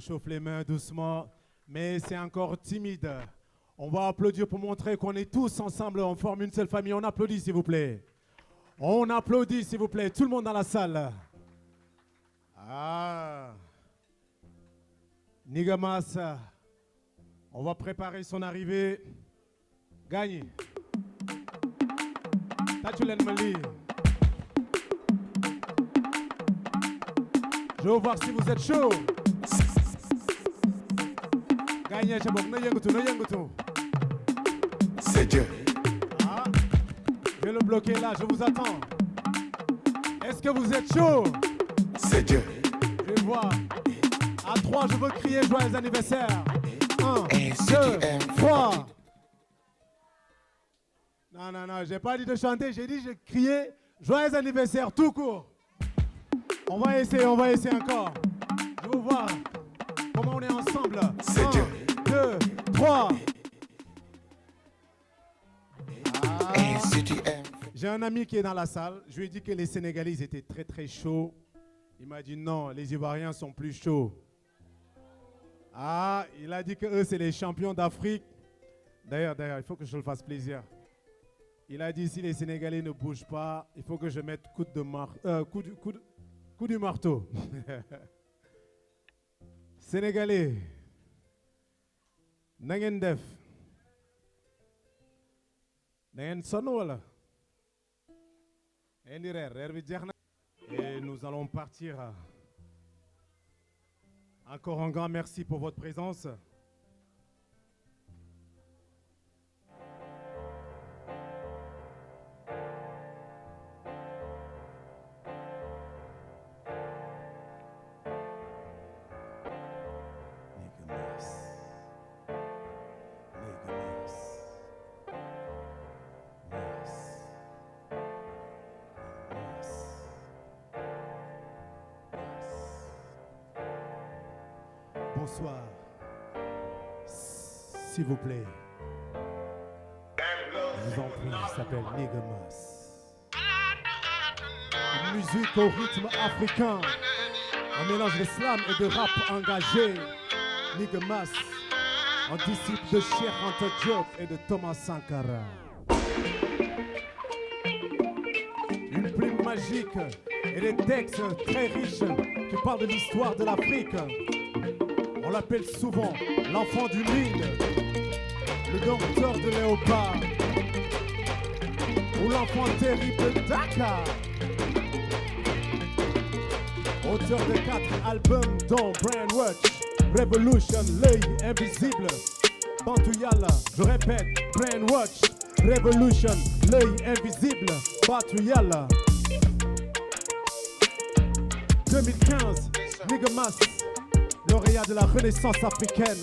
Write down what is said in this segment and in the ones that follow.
chauffe les mains doucement, mais c'est encore timide. On va applaudir pour montrer qu'on est tous ensemble, on forme une seule famille. On applaudit, s'il vous plaît. On applaudit, s'il vous plaît. Tout le monde dans la salle. Ah. Nigga Mass, on va préparer son arrivée. Gagne. Tatulen Mali. Je veux voir si vous êtes chaud. Gagne, Chabok, no yengutu. C'est Dieu. Ah, je vais le bloquer là, je vous attends. Est-ce que vous êtes chaud? C'est Dieu. Je vais voir. À 3, je veux crier joyeux anniversaire. 1, 2, 3. Non, j'ai pas dit de chanter, j'ai dit de crier joyeux anniversaire tout court. On va essayer encore. Je veux voir comment on est ensemble. 1, 2, 3. J'ai un ami qui est dans la salle. Je lui ai dit que les Sénégalais étaient très très chauds. Il m'a dit non, les Ivoiriens sont plus chauds. Ah, il a dit que eux c'est les champions d'Afrique. D'ailleurs, il faut que je le fasse plaisir. Il a dit si les Sénégalais ne bougent pas, il faut que je mette coup du marteau. Sénégalais, nangen def, nangen sonn wala. Et nous allons partir. Encore un grand merci pour votre présence. Bonsoir. S'il vous plaît. Je vous en prie, il s'appelle Nigga Mass. Une musique au rythme africain. Un mélange de slam et de rap engagé. Nigga Mass, un disciple de Cheikh Anta Diop et de Thomas Sankara. Une plume magique et des textes très riches qui parlent de l'histoire de l'Afrique. On l'appelle souvent l'enfant du Nil, le dompteur de léopard, ou l'enfant terrible de Dakar. Auteur de 4 albums dont Brainwatch, Revolution, L'œil invisible, Bantouyala, je répète, Brainwatch, Revolution, L'œil invisible, Bantouyala. 2015, Nigga Mass, lauréat de la Renaissance africaine,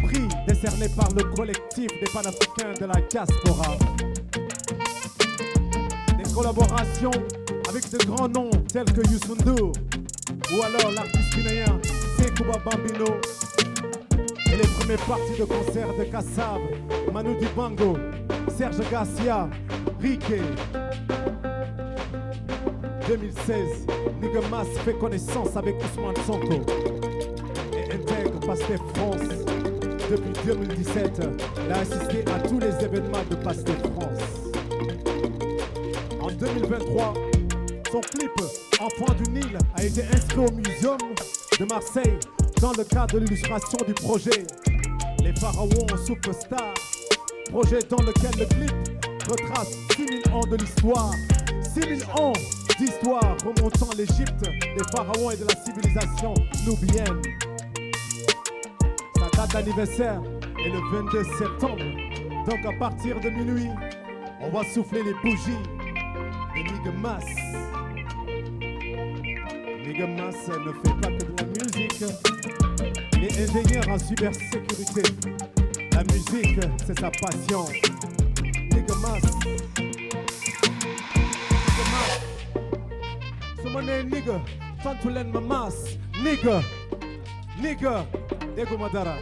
prix décerné par le collectif des panafricains de la diaspora. Des collaborations avec de grands noms tels que Youssou N'Dour ou alors l'artiste guinéen Sekouba Bambino et les premières parties de concert de Kassav, Manu Dibango, Serge Garcia, Riké. 2016, Nigga Mass fait connaissance avec Ousmane Sonko et intègre Pastef France. Depuis 2017, il a assisté à tous les événements de Pastef France. En 2023, son clip Enfant du Nil a été inscrit au Muséum de Marseille dans le cadre de l'illustration du projet Les Pharaons Superstars, projet dans lequel le clip retrace 6000 ans de l'histoire, 6000 ans d'histoire remontant l'Égypte, des pharaons et de la civilisation nubienne. Sa date d'anniversaire est le 22 septembre, donc à partir de minuit, on va souffler les bougies de Nigga Mass. Nigga Mass ne fait pas que de la musique, il est ingénieur en cybersécurité. La musique, c'est sa passion. Nigga Mass. Nigga Mass. Somone nigga, Tantulen Mamas. Nigga. Nigga. Dego Madara.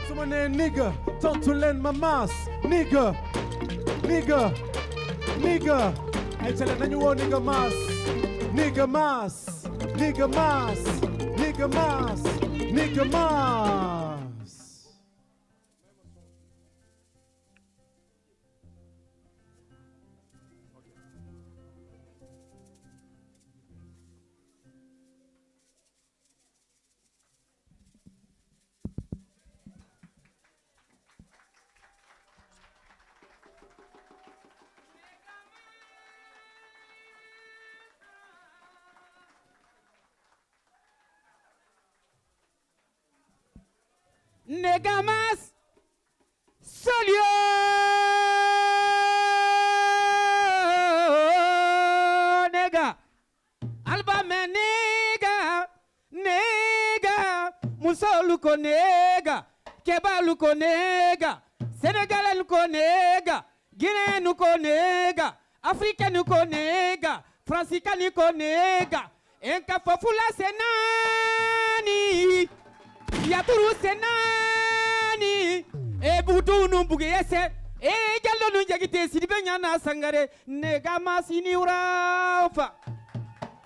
Somone nigga, Tantulen Mamas. Nigga. Nigga. Nigga. Echele nanyo Nigga Mass. Nigga Mass. Nigga Mass. Nigga Mass. Nigga Mas. Nigga Mas. Solio. Nigga. Alba me nigga. Nigga. Musoluko nigga. Keba luko nigga. Sénégalais luko nigga. Guinée luko nigga. Africain luko nigga. Francica luko nigga. Enka fofula senani. Yaturu senani. E butu numbuge ese. E jallo nu jagite sidibe nyana sangare. Nega masini urafa.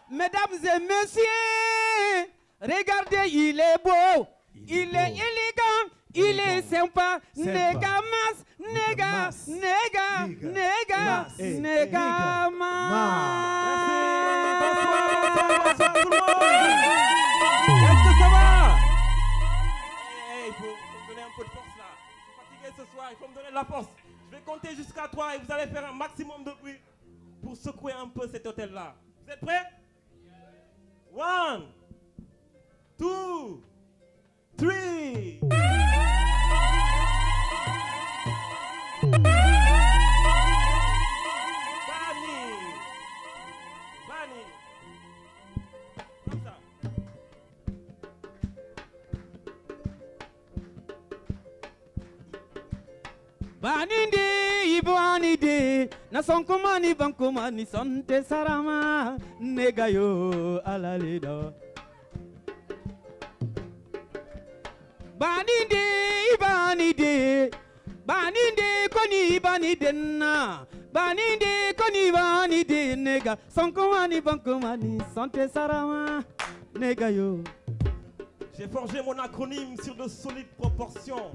Mesdames et messieurs, regardez, il est beau, il est élégant, il est sympa. Nega mas, nega, nega, nega, nega mas. Bonsoir tout le monde. Est-ce que ça va? Il faut me donner un peu de force là. Je suis fatigué ce soir, il faut me donner de la force. Je vais compter jusqu'à 3 et vous allez faire un maximum de bruit pour secouer un peu cet hôtel là. Vous êtes prêts? 1, 2, 3. Bani. Comme ça. Baninde, Ibanide, Nasonkomani, Bankomani, Sante Sarama, Negayo, Alalido. Baninde, Ibanide, Baninde, Koni, Banidena, Baninde, Koni, Banide, Nega, Sonkomani, Bankomani, Sante Sarama, Negayo. J'ai forgé mon acronyme sur de solides proportions.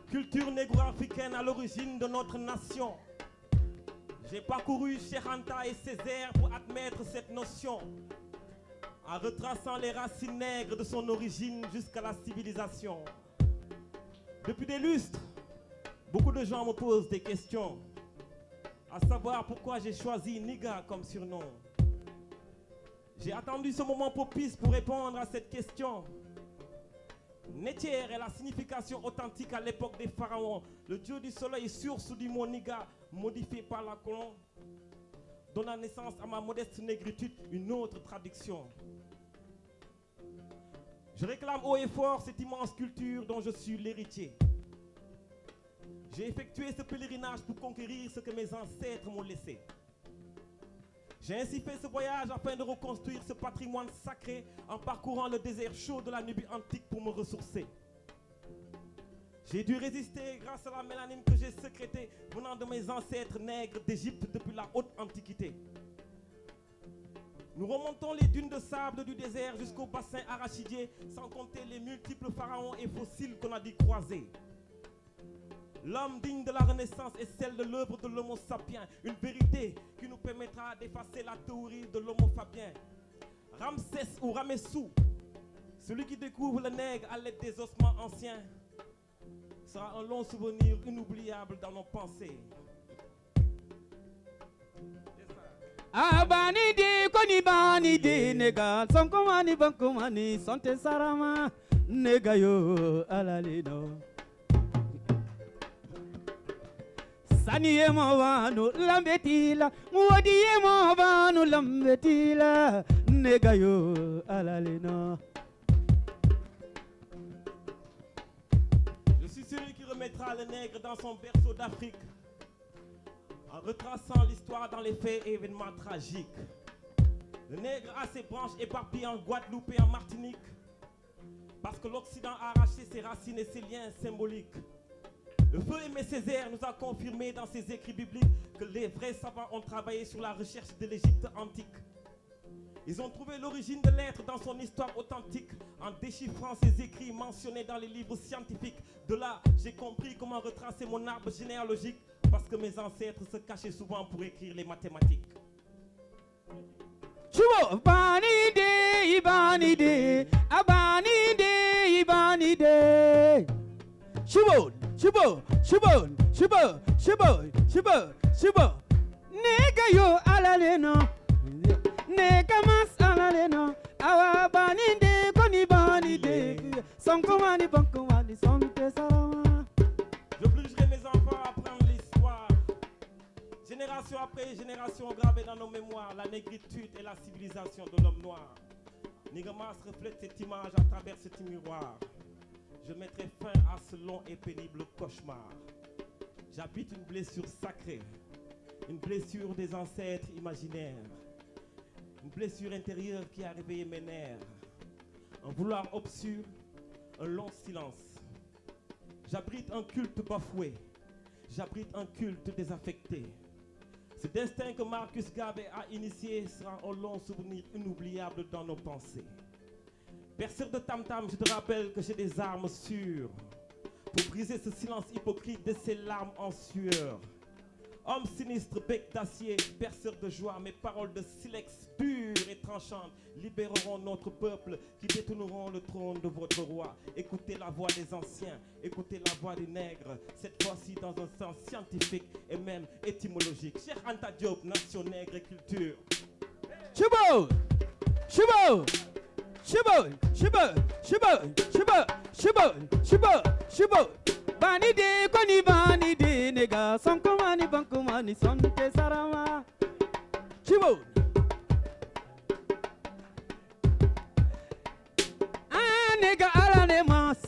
Culture négro-africaine à l'origine de notre nation. J'ai parcouru Cheikh Anta et Césaire pour admettre cette notion, en retraçant les racines nègres de son origine jusqu'à la civilisation. Depuis des lustres, beaucoup de gens me posent des questions, à savoir pourquoi j'ai choisi Niga comme surnom. J'ai attendu ce moment propice pour répondre à cette question. Nétière est la signification authentique à l'époque des pharaons. Le dieu du soleil, source du mot Niga, modifié par la colombe, donna naissance à ma modeste négritude une autre traduction. Je réclame haut et fort cette immense culture dont je suis l'héritier. J'ai effectué ce pèlerinage pour conquérir ce que mes ancêtres m'ont laissé. J'ai ainsi fait ce voyage afin de reconstruire ce patrimoine sacré en parcourant le désert chaud de la Nubie antique pour me ressourcer. J'ai dû résister grâce à la mélanine que j'ai sécrétée venant de mes ancêtres nègres d'Égypte depuis la haute antiquité. Nous remontons les dunes de sable du désert jusqu'au bassin arachidier, sans compter les multiples pharaons et fossiles qu'on a dû croiser. L'homme digne de la Renaissance est celle de l'œuvre de l'Homo sapiens, une vérité qui nous permettra d'effacer la théorie de l'Homo fabien. Ramsès ou Ramessou, celui qui découvre le nègre à l'aide des ossements anciens, sera un long souvenir inoubliable dans nos pensées. Abanide, Koni Banide, Nega, Sonkomani, Bankomani, Sante Sarama, Negayo, Alalido. Saniye mavanu lambetila, muadiye mavanu lambetila, Negayo, Alalina. Je suis celui qui remettra le nègre dans son berceau d'Afrique, en retraçant l'histoire dans les faits et événements tragiques. Le nègre a ses branches éparpillées en Guadeloupe et en Martinique, parce que l'Occident a arraché ses racines et ses liens symboliques. Le feu Aimé Césaire nous a confirmé dans ses écrits bibliques que les vrais savants ont travaillé sur la recherche de l'Égypte antique. Ils ont trouvé l'origine de l'être dans son histoire authentique en déchiffrant ces écrits mentionnés dans les livres scientifiques. De là, j'ai compris comment retracer mon arbre généalogique, parce que mes ancêtres se cachaient souvent pour écrire les mathématiques. Chubo, banide, ibanide, abanide, ibanide. Chubo, chubo, chubo, chubo, chubo, chubo, chubo. Nega yo alaleno, nega mas alaleno. Awa banide, koni banide. Sonkomani, bankomani, sonte sarama. J'obligerai mes enfants à apprendre l'histoire. Génération après génération gravée dans nos mémoires, la négritude et la civilisation de l'homme noir. Nigamas reflète cette image à travers ce miroir. Je mettrai fin à ce long et pénible cauchemar. J'habite une blessure sacrée, une blessure des ancêtres imaginaires, une blessure intérieure qui a réveillé mes nerfs. Un vouloir obscur, un long silence. J'abrite un culte bafoué, j'abrite un culte désaffecté. Ce destin que Marcus Garvey a initié sera un long souvenir inoubliable dans nos pensées. Perceur de tam-tam, je te rappelle que j'ai des armes sûres pour briser ce silence hypocrite de ces larmes en sueur. Homme sinistre, bec d'acier, perceur de joie, mes paroles de silex pures et tranchantes libéreront notre peuple qui détourneront le trône de votre roi. Écoutez la voix des anciens, écoutez la voix des nègres, cette fois-ci dans un sens scientifique et même étymologique. Cheikh Anta Diop, nation nègre et culture. Chubo, chubo, chubo, chubo, chubo, chubo, chubo, chubo, chubo. Banide, koni banide, nega, sonkomani, bankomani, sonte sarama. Chubo. Ah, nega alane mas,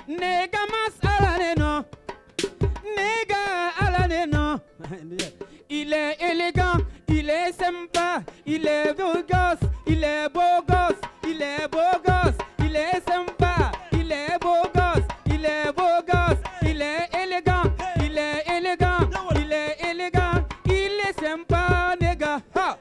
nega mas alane no, nega alane no. Il est élégant, il est sympa, il est beau gosse, il est beau gosse, il est beau gosse, il est sympa, il est beau gosse, il est beau gosse, il est élégant, il est élégant, il est élégant, il est sympa, nigga. Ha!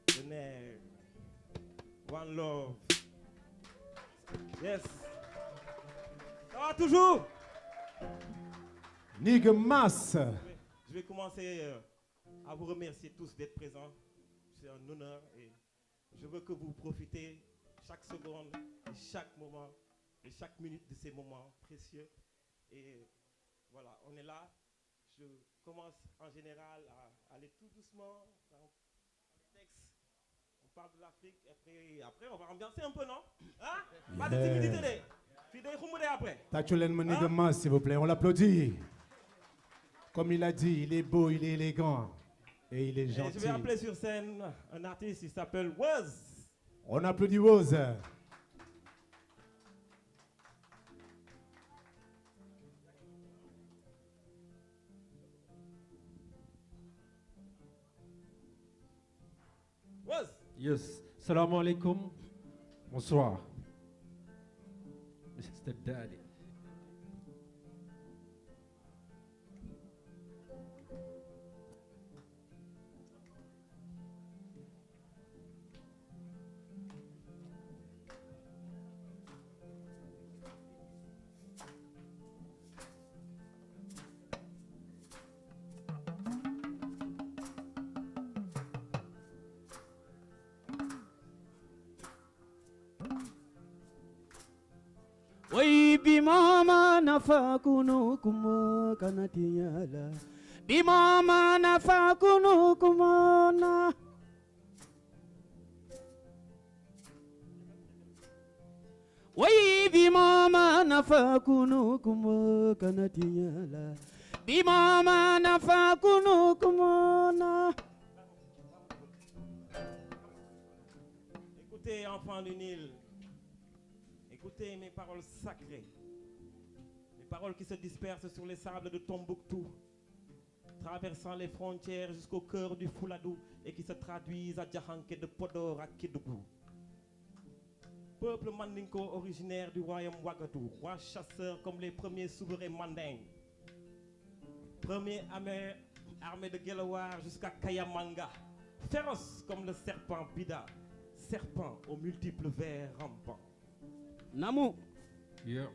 The nègre. One love. Yes. Ça va toujours? Nigamas. Je vais commencer à vous remercier tous d'être présents. C'est un honneur et je veux que vous profitez chaque seconde, et chaque moment, et chaque minute de ces moments précieux. Et voilà, on est là. Je commence en général à aller tout doucement dans le texte. On parle de l'Afrique et après on va ambiancer un peu, non? Hein? Pas de timidité. Fidèle après. Tachulen Nigamas, s'il vous plaît, on l'applaudit. Comme il a dit, il est beau, il est élégant et il est gentil. Je vais appeler sur scène un artiste, il s'appelle Woz. On applaudit Woz. Woz. Yes. Salam alaikum. Bonsoir. Mr. Daddy. Oi bimama nafa kuno kuma kanatiyala. Bimama nafa kuno kumana. Oi bimama nafa kuno kuma kanatiyala. Bimama nafa kuno kumana. Écoutez, enfants du Nil. Écoutez mes paroles sacrées, mes paroles qui se dispersent sur les sables de Tombouctou, traversant les frontières jusqu'au cœur du Fouladou et qui se traduisent à Djahanké de Podor à Kédougou. Peuple mandinko originaire du royaume Ouagadougou, roi chasseur comme les premiers souverains mandingues. Premier armée de Guelewar jusqu'à Kayamanga. Féroce comme le serpent Bida. Serpent aux multiples vers rampants. Namou. Yeah.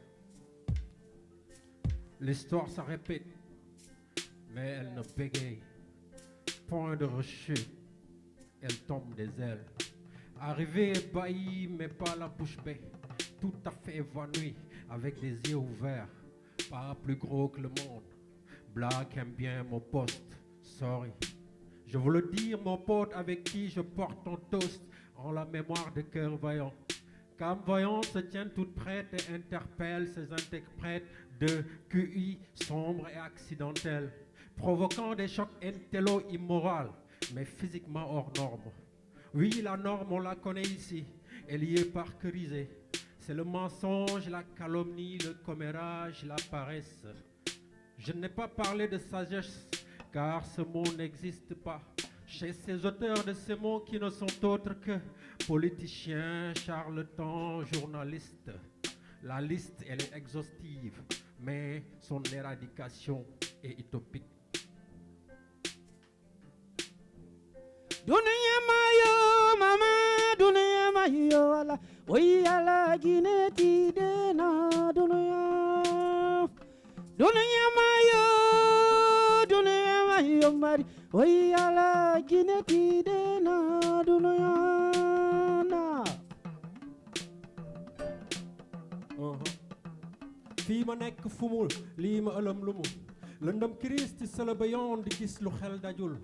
L'histoire se répète, mais elle ne bégaye. Point de rechute, elle tombe des ailes. Arrivée ébahie, mais pas la bouche bée. Tout à fait évanouie, avec des yeux ouverts. Pas plus gros que le monde. Black aime bien mon poste, sorry. Je veux le dire, mon pote avec qui je porte ton toast en la mémoire de cœur vaillant. Cam voyant se tiennent toutes prêtes et interpellent ces interprètes de QI sombres et accidentels, provoquant des chocs intello immoraux, mais physiquement hors norme. Oui, la norme, on la connaît ici, elle y est parcourisée. C'est le mensonge, la calomnie, le commérage, la paresse. Je n'ai pas parlé de sagesse, car ce mot n'existe pas. Chez ces auteurs de ces mots qui ne sont autres que politiciens, charlatans, journalistes. La liste, elle est exhaustive, mais son éradication est utopique. Dunia mayo mama, dunia mayo ala, oi ala gineti dena dunia. Dunia mayo mari, oi ala gineti dena dunia na. Fii ma nekk fumul lii ma ëlëm lumu lëndëm kiris ci sala ba yoon di gis lu xel dajul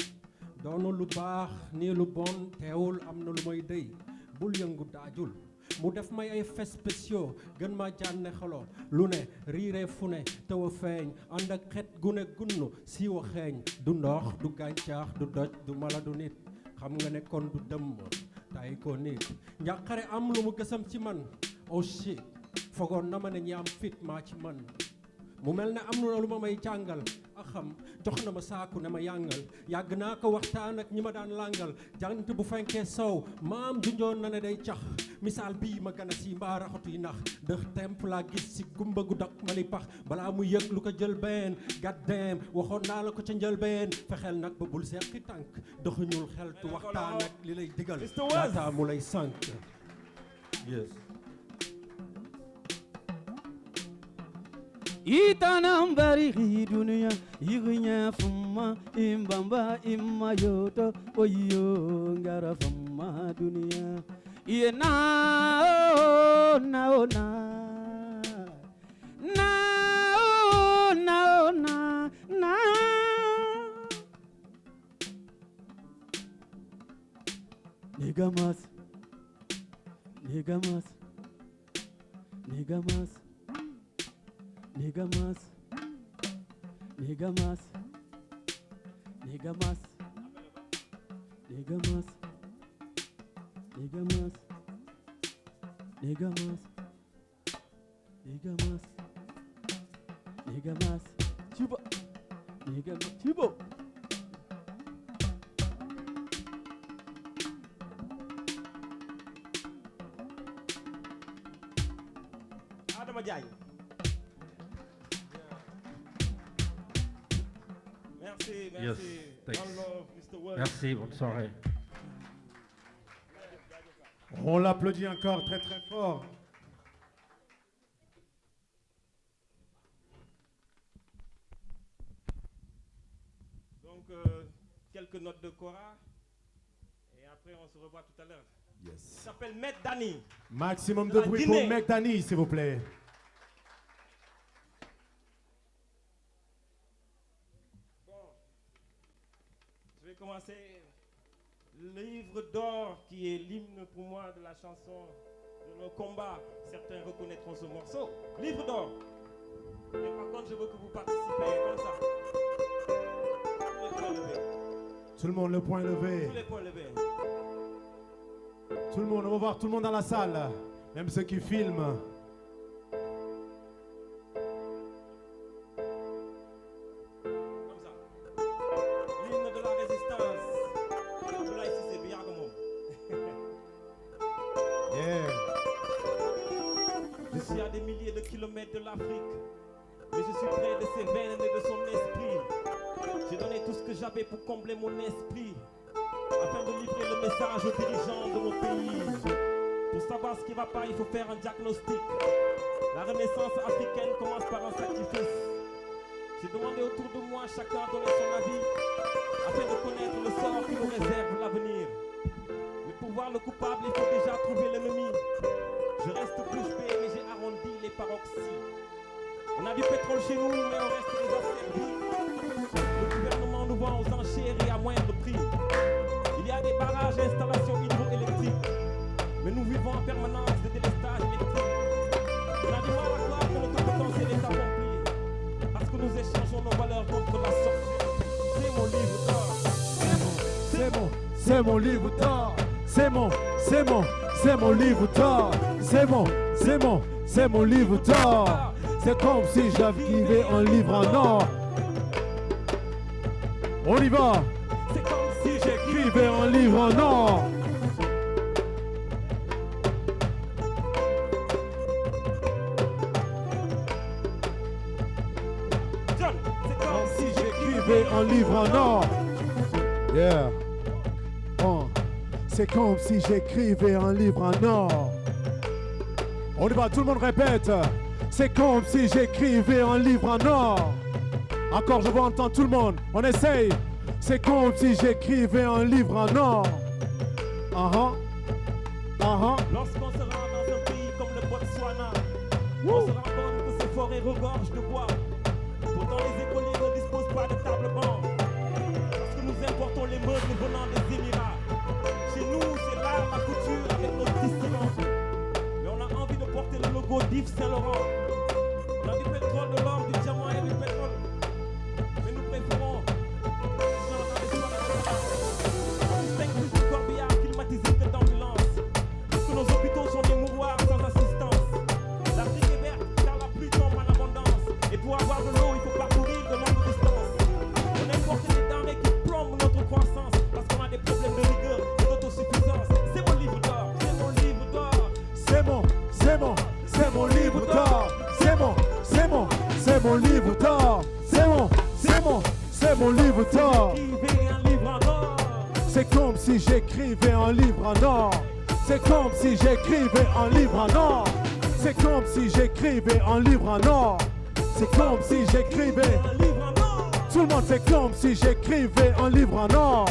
doonu lu baax nii lu bon teewul am na lu may dëy bul yëngu daajul mu def may ay faits spéciaux gën ma jànne xalo lu ne riire fu ne taw a feeñ ànd ak xet gune gunnu siiwa xeeñ du ndox du gàncax du doj du mala du nit xam nga ne kon du dëmm tay ko nit njàqare am lu mu gësam ci man oh shit fogoon na ma ne ñi am fit maa ci man mu mel ne am na lu ma may jàngal a xam jox na ma saaku ne ma yàngal yàgg naa ko waxtaan ak ñi ma daan làngal jant bu fenkee sow maam junjoon na ne day cax misaal bii ma gën a si mbaa raxatu yi nax dëx temp laa gis si gumba gu dak mali pax balaa mu yëg lu ko jël benn gàddeem waxoon naa la ko ca njël benn fexeel nag ba bul seqi tànk doxuñul xeltu waxtaan ak li lay digal laataa mu lay sànk yes. Itanambari dunia yignya fuma imbamba imayoto oyo ngara fuma dunia ye na oh, na oh, na na oh, na oh, na na Nigamas Nigamas Nigamas Nigamas, Nigamas, Nigamas, Nigamas, Nigamas, Nigamas, Nigamas, Nigamas, Chubo, Nigamas, Chubo. Adama Diagne. Merci, merci. Yes, thanks. One love, Mr. Word. Merci, bonne soirée. On l'applaudit encore très très fort. Donc, quelques notes de Cora. Et après, on se revoit tout à l'heure. Yes. Il s'appelle Maître Dani. Maximum De de la bruit Guinée. pour Maître Dani, s'il vous plaît. Bon, je vais commencer. Le livre d'or qui est l'hymne pour moi de la chanson de nos combats. Certains reconnaîtront ce morceau. Livre d'or. Et par contre, je veux que vous participiez comme ça. Tous les points levés. Tout le monde, le point levé. Tous les points levés. Tout le monde, on va voir tout le monde dans la salle. Même ceux qui filment. Comme ça. L'hymne de la résistance. Abdoulaye Cissé bi yaa ko moom. Yeah. Je suis à des milliers de kilomètres de l'Afrique, mais je suis près de ses veines et de son esprit. J'ai donné tout ce que j'avais pour combler mon esprit, afin de livrer le message aux dirigeants de mon pays. Pour savoir ce qui ne va pas, il faut faire un diagnostic. La renaissance africaine commence par un sacrifice. J'ai demandé autour de moi, chacun a donné son avis, afin de connaître le sort qui nous réserve l'avenir. Mais pour voir le coupable, il faut déjà trouver l'ennemi. Je reste bouche bée, mais j'ai arrondi les paroxysmes. On a du pétrole chez nous, mais on reste des asservis. Le gouvernement nous vend aux enchères et à moindre prix. Il y a des barrages et installations hydroélectriques, mais nous vivons en permanence de délestage électrique. On a du mal à croire que notre potentiel est accompli, parce que nous échangeons nos valeurs contre la sorcellerie. C'est mon livre d'or. C'est mon livre d'or. C'est mon livre d'or. C'est mon livre d'or. C'est comme si j'avais un livre en or. On y va. C'est comme si J'écrivais un livre en or. John, c'est comme Si j'écrivais un livre en or. Yeah. C'est comme si j'écrivais un livre en or. On y va, tout le monde répète. C'est comme si j'écrivais un livre en or. Encore, je veux entendre tout le monde. On essaye. C'est comme si j'écrivais un livre en or. Lorsqu'on se rend dans un pays comme le Botswana, on se rend compte que ces forêts regorgent de bois. Pourtant, les écoliers ne disposent pas de table-banc, parce que nous importons les meubles venant des Émirats. Chez nous, c'est l'art, la couture avec nos tisserands. Mais on a envie de porter le logo d'Yves Saint-Laurent. On a du pétrole, de l'or, du diamant et du pétrole. Mais nous préférons plus de corbillards climatisés que d'ambulances. Parce que nos hôpitaux sont des mouroirs sans assistance. L'Afrique est verte car la pluie tombe en abondance. Et pour avoir de l'eau, il faut parcourir de longues distances. On importe des denrées qui plombent notre croissance, parce qu'on a des problèmes de rigueur et d'autosuffisance. C'est mon livre d'or, c'est mon livre d'or. C'est mon livre d'or. C'est mon livre d'or. C'est mon livre d'or. Écrivez un livre en or. C'est comme si j'écrivais un livre en or. C'est comme si j'écrivais un livre en or. C'est comme si j'écrivais un livre en or. C'est comme si j'écrivais. Un livre en or. Tout le monde, c'est comme si j'écrivais un livre en or.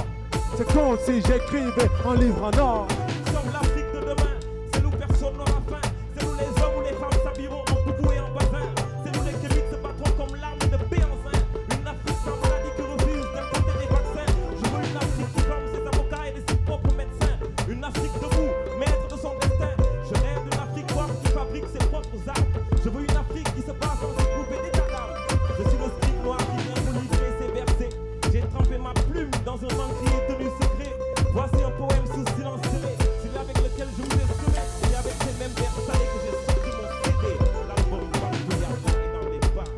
C'est comme si j'écrivais un livre en or. Nous sommes l'Afrique de demain. C'est nous personne n'aura faim. C'est nous les hommes ou les femmes s'habilleront en boubou et en bazin. C'est nous les kémites se battront comme l'arme de Béanzin. Une Afrique sans maladie qui refuse d'importer des vaccins. Je veux une Afrique qui forme ses avocats et de ses propres médecins. Une Afrique debout, maître de son destin. Je rêve d'une Afrique forte qui fabrique ses propres armes. Je veux une Afrique qui se bat sans éprouver d'état d'âme. Je suis le scribe noir qui vient vous livrer ses versets. J'ai trempé ma plume dans un encrier tenu secret. Voici un poème sous silence scellé, celui avec lequel je vous ai semé. Et avec ces mêmes vers salés que j'ai sorti mon CD. L'album Barbouillard est dans les bas.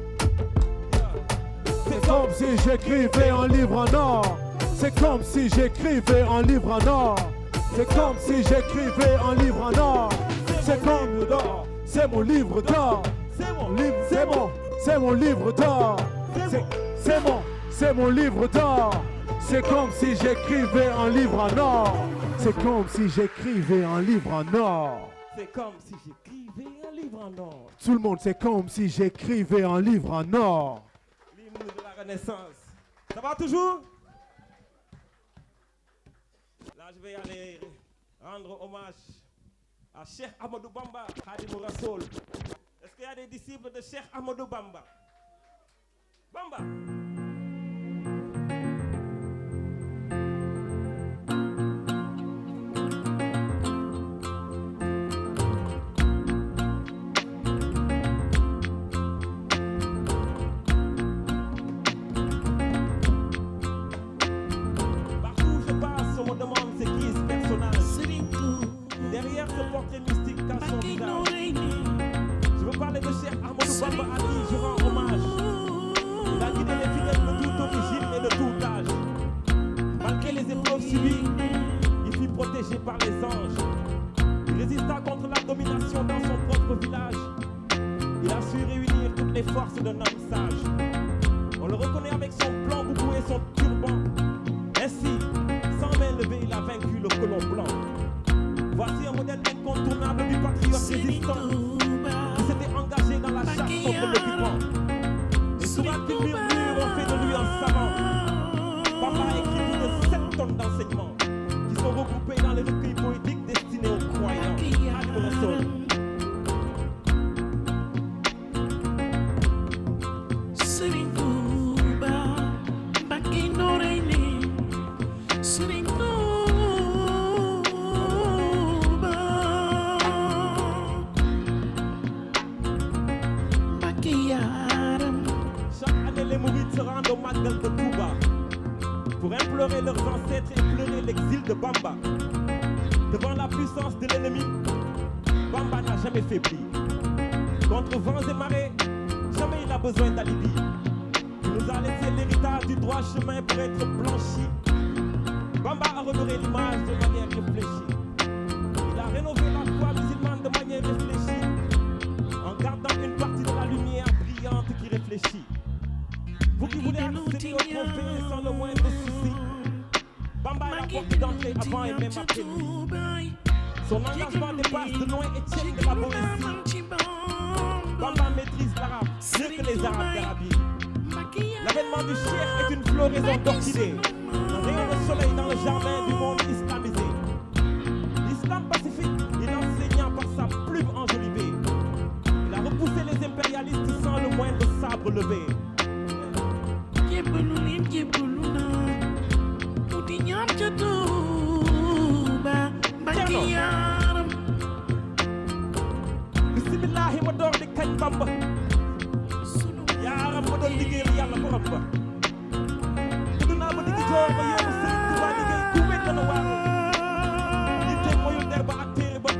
C'est comme si j'écrivais un livre en or. C'est comme si j'écrivais un livre en or. C'est comme si j'écrivais un livre en or. C'est comme d'or. C'est mon livre d'or. C'est mon livre, c'est mon livre d'or. C'est mon livre d'or. C'est comme si j'écrivais un livre en or. C'est comme si j'écrivais un livre en or. C'est comme si j'écrivais un livre en or. Tout le monde, c'est comme si j'écrivais un livre en or. L'hymne de la Renaissance. Ça va toujours? Là, je vais aller rendre hommage à Cheikh Ahmadou Bamba, Khadimou Rassoul. Est-ce qu'il y a des disciples de Cheikh Ahmadou Bamba? Bamba! Partout où je passe, on me demande c'est qui ce personnage. Derrière ce portrait mystique cache son visage. Je veux parler de Cheikh Ahmadou Bamba à qui je rends hommage. Il a guidé les turban. Ainsi, sans main levée, il a vaincu le colon blanc. Voici un modèle incontournable du patriote résistant qui s'était engagé dans la chasse contre l'occupant. Les sourates qui murmurent ont fait de lui un savant. Papa a écrit plus de 7 tonnes d'enseignements qui sont regroupés dans les recueils poétiques destinés aux croyants. Khadimou Rassoul. Au Magal de Touba pour implorer leurs ancêtres et pleurer l'exil de Bamba. Devant la puissance de l'ennemi, Bamba n'a jamais faibli. Contre vents et marées, jamais il a besoin d'alibi. Il nous a laissé l'héritage du droit chemin pour être blanchi. Bamba a redoré l'image de manière réfléchie. Il a rénové la foi musulmane de manière réfléchie, en gardant une partie de la lumière brillante qui réfléchit. Vous qui voulez accéder au trophée sans le moindre souci, Bamba est la porte d'entrée avant et même après lui. Son engagement dépasse de loin Étienne de la Boétie. Bamba maîtrise l'arabe, mieux que les arabes d'Arabie. L'avènement du cheikh est une floraison d'orchidées, un rayon de soleil dans le jardin du monde islamisé. L'islam pacifique, il enseigna par sa plume enjolivée. Il a repoussé les impérialistes sans le moindre sabre levé. Bismillahi ma door di kañ Bamba yaaram ma doon liggéeyal yàlla borom ba tudd naa ba digg joor ba yoonu Sëriñ Tuubaa liggéey ku wet dana waar yitte moyul der ba ak téere ba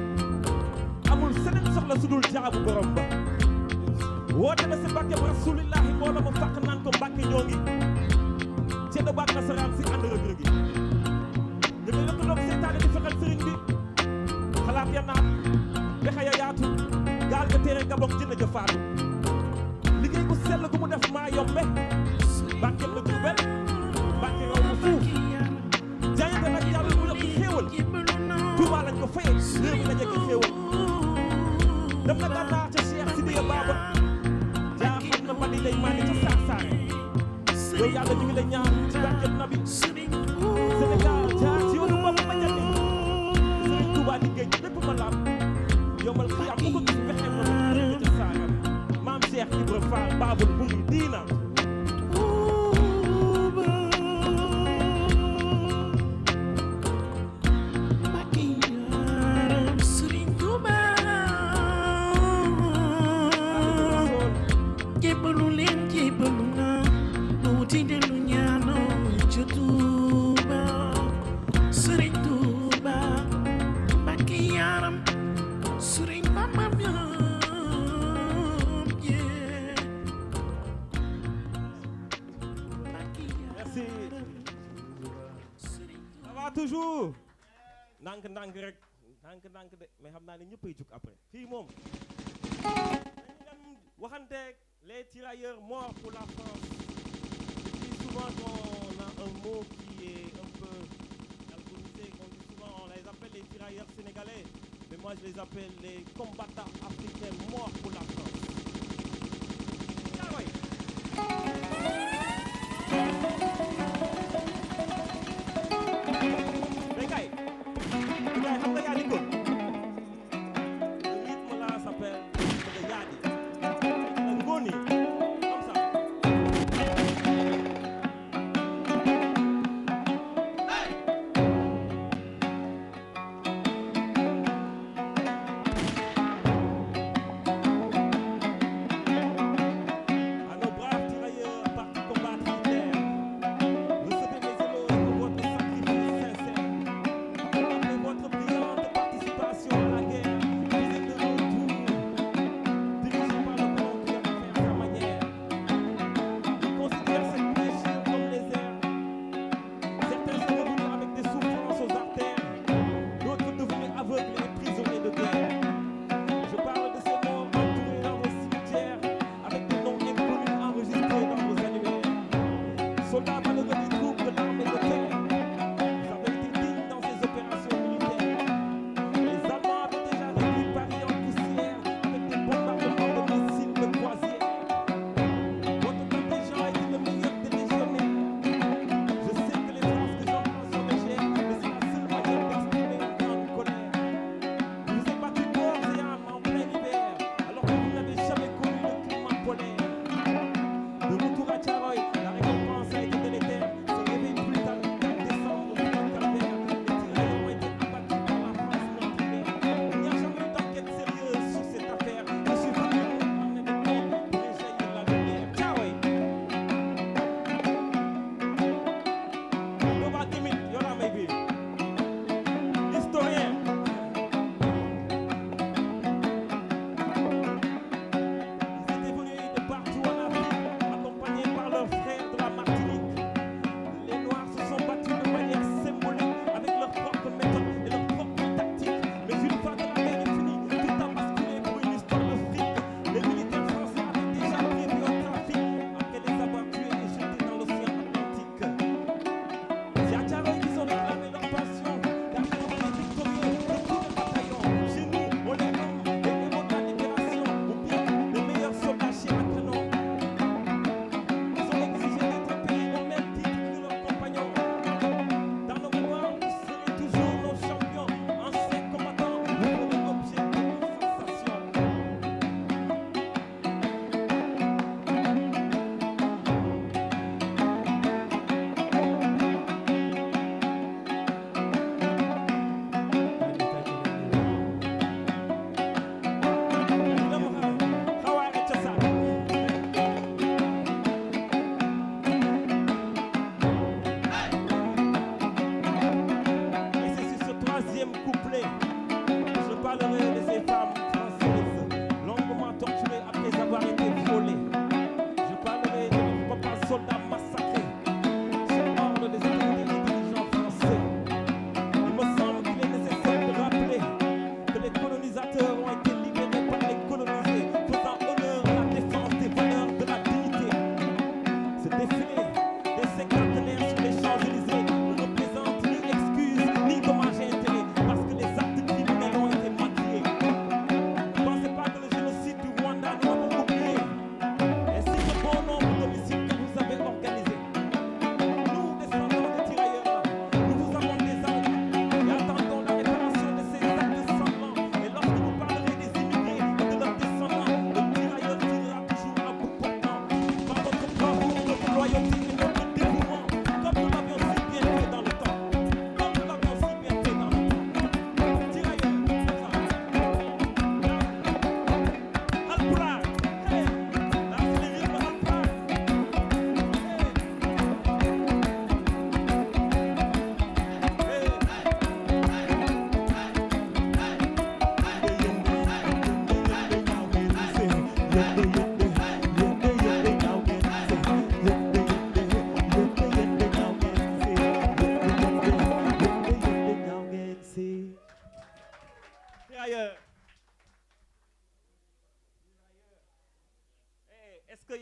amul seneen soxla su dul jaabu borom ba woote na si Mbàkke ba rasulillahi mbooloo ma fàq naan ko Mbàkke ñoo ngi ceddo baak nasaraan si ànd rëg-rëg yi ñu ngi lëkkaloog seytaane di fexel sëriñ bi xalaat ya naat pexe ya yaatu gaal ga téere gabog jënd ja faatu liggéey bu sell gu mu def maa yombe Mbàkke la Jurbel Mbàkke yow mu fuuf jaayante nag yàlla mu yokk xéewal Tuubaa lañ ko faye réew mi la jekk xéewal dem na gànnaar ca Cheikh Sidiya Baba jaar xam na mani lay maa ngi ca saar saare yow yàlla ñu ngi lay ñaan ci barkeb Nabi Sénégal jaar ci yoonu bopp ma jandi Sëriñ Tuubaa di géej lépp ma laam yombal xiyaam bu ko gis pexeem na mu ca saaram maam Cheikh Ibra Fall Baabul Muridiina toujours ndànk rek ndànk de mais xam naa ne ñëppay jug après fii moom dañu dem waxanteeg les tirailleurs morts pour la France. Je dis souvent qu'on a un mot qui est un peu galvanisé, qu'on dit souvent on les appelle les tirailleurs sénégalais, mais moi je les appelle les combattants africains morts pour la France.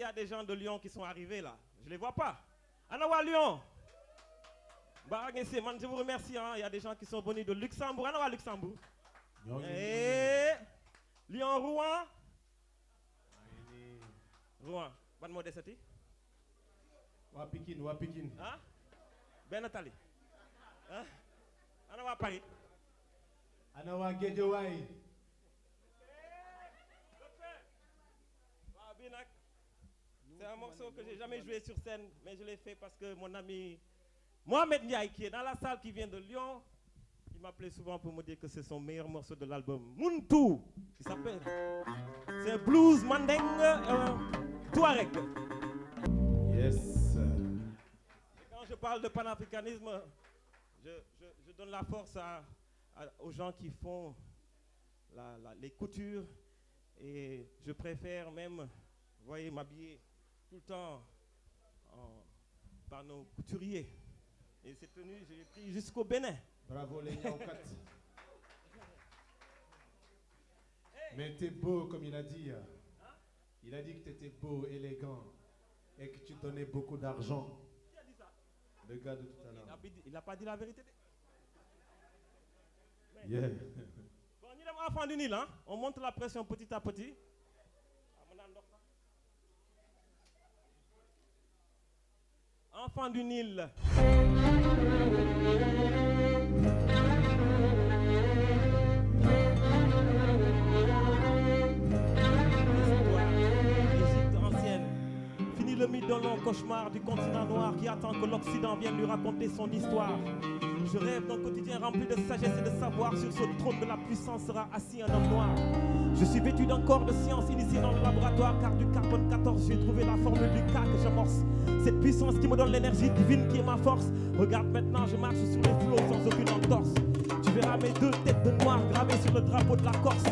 a des gens de Lyon qui sont arrivés là. Je ne les vois pas. Anawa Lyon. Je vous remercie. Hein. Il y a des gens qui sont venus de Luxembourg. Anawa Luxembourg. Et Lyon, Rouen. Rouen. Bonne mot de cette. Wapikin. Hein? Ben Nathalie. Hein? Anawa Paris. Anawa Guédiouaï. C'est un morceau que j'ai jamais joué sur scène, mais je l'ai fait parce que mon ami Mohamed Ndiaye, qui est dans la salle, qui vient de Lyon, il m'appelait souvent pour me dire que c'est son meilleur morceau de l'album. Muntu, qui s'appelle. C'est un blues manding Touareg. Yes. Et quand je parle de panafricanisme, je donne la force aux gens qui font les coutures, et je préfère même, vous voyez, m'habiller tout le temps par nos couturiers. Et cette tenue, je l'ai pris jusqu'au Bénin. Bravo les Niaoukat. Mais t'es beau comme il a dit. Il a dit que t'étais beau, élégant et que tu donnais beaucoup d'argent. Qui a dit ça? Le gars de tout à l'heure. Il n'a pas dit la vérité. Yeah. Bon, nous sommes enfants du Nil, hein? On monte la pression petit à petit. Enfants du Nil. L'Égypte ancienne. Fini le mythe d'un long cauchemar du continent noir qui attend que l'Occident vienne lui raconter son histoire. Je rêve d'un quotidien rempli de sagesse et de savoir. Sur ce trône de la puissance sera assis un homme noir. Je suis vêtu d'un corps de science initié dans le laboratoire, car du carbone 14 j'ai trouvé la formule du K que j'amorce. Cette puissance qui me donne l'énergie divine qui est ma force. Regarde maintenant, je marche sur les flots sans aucune entorse. Tu verras mes deux têtes de noir gravées sur le drapeau de la Corse.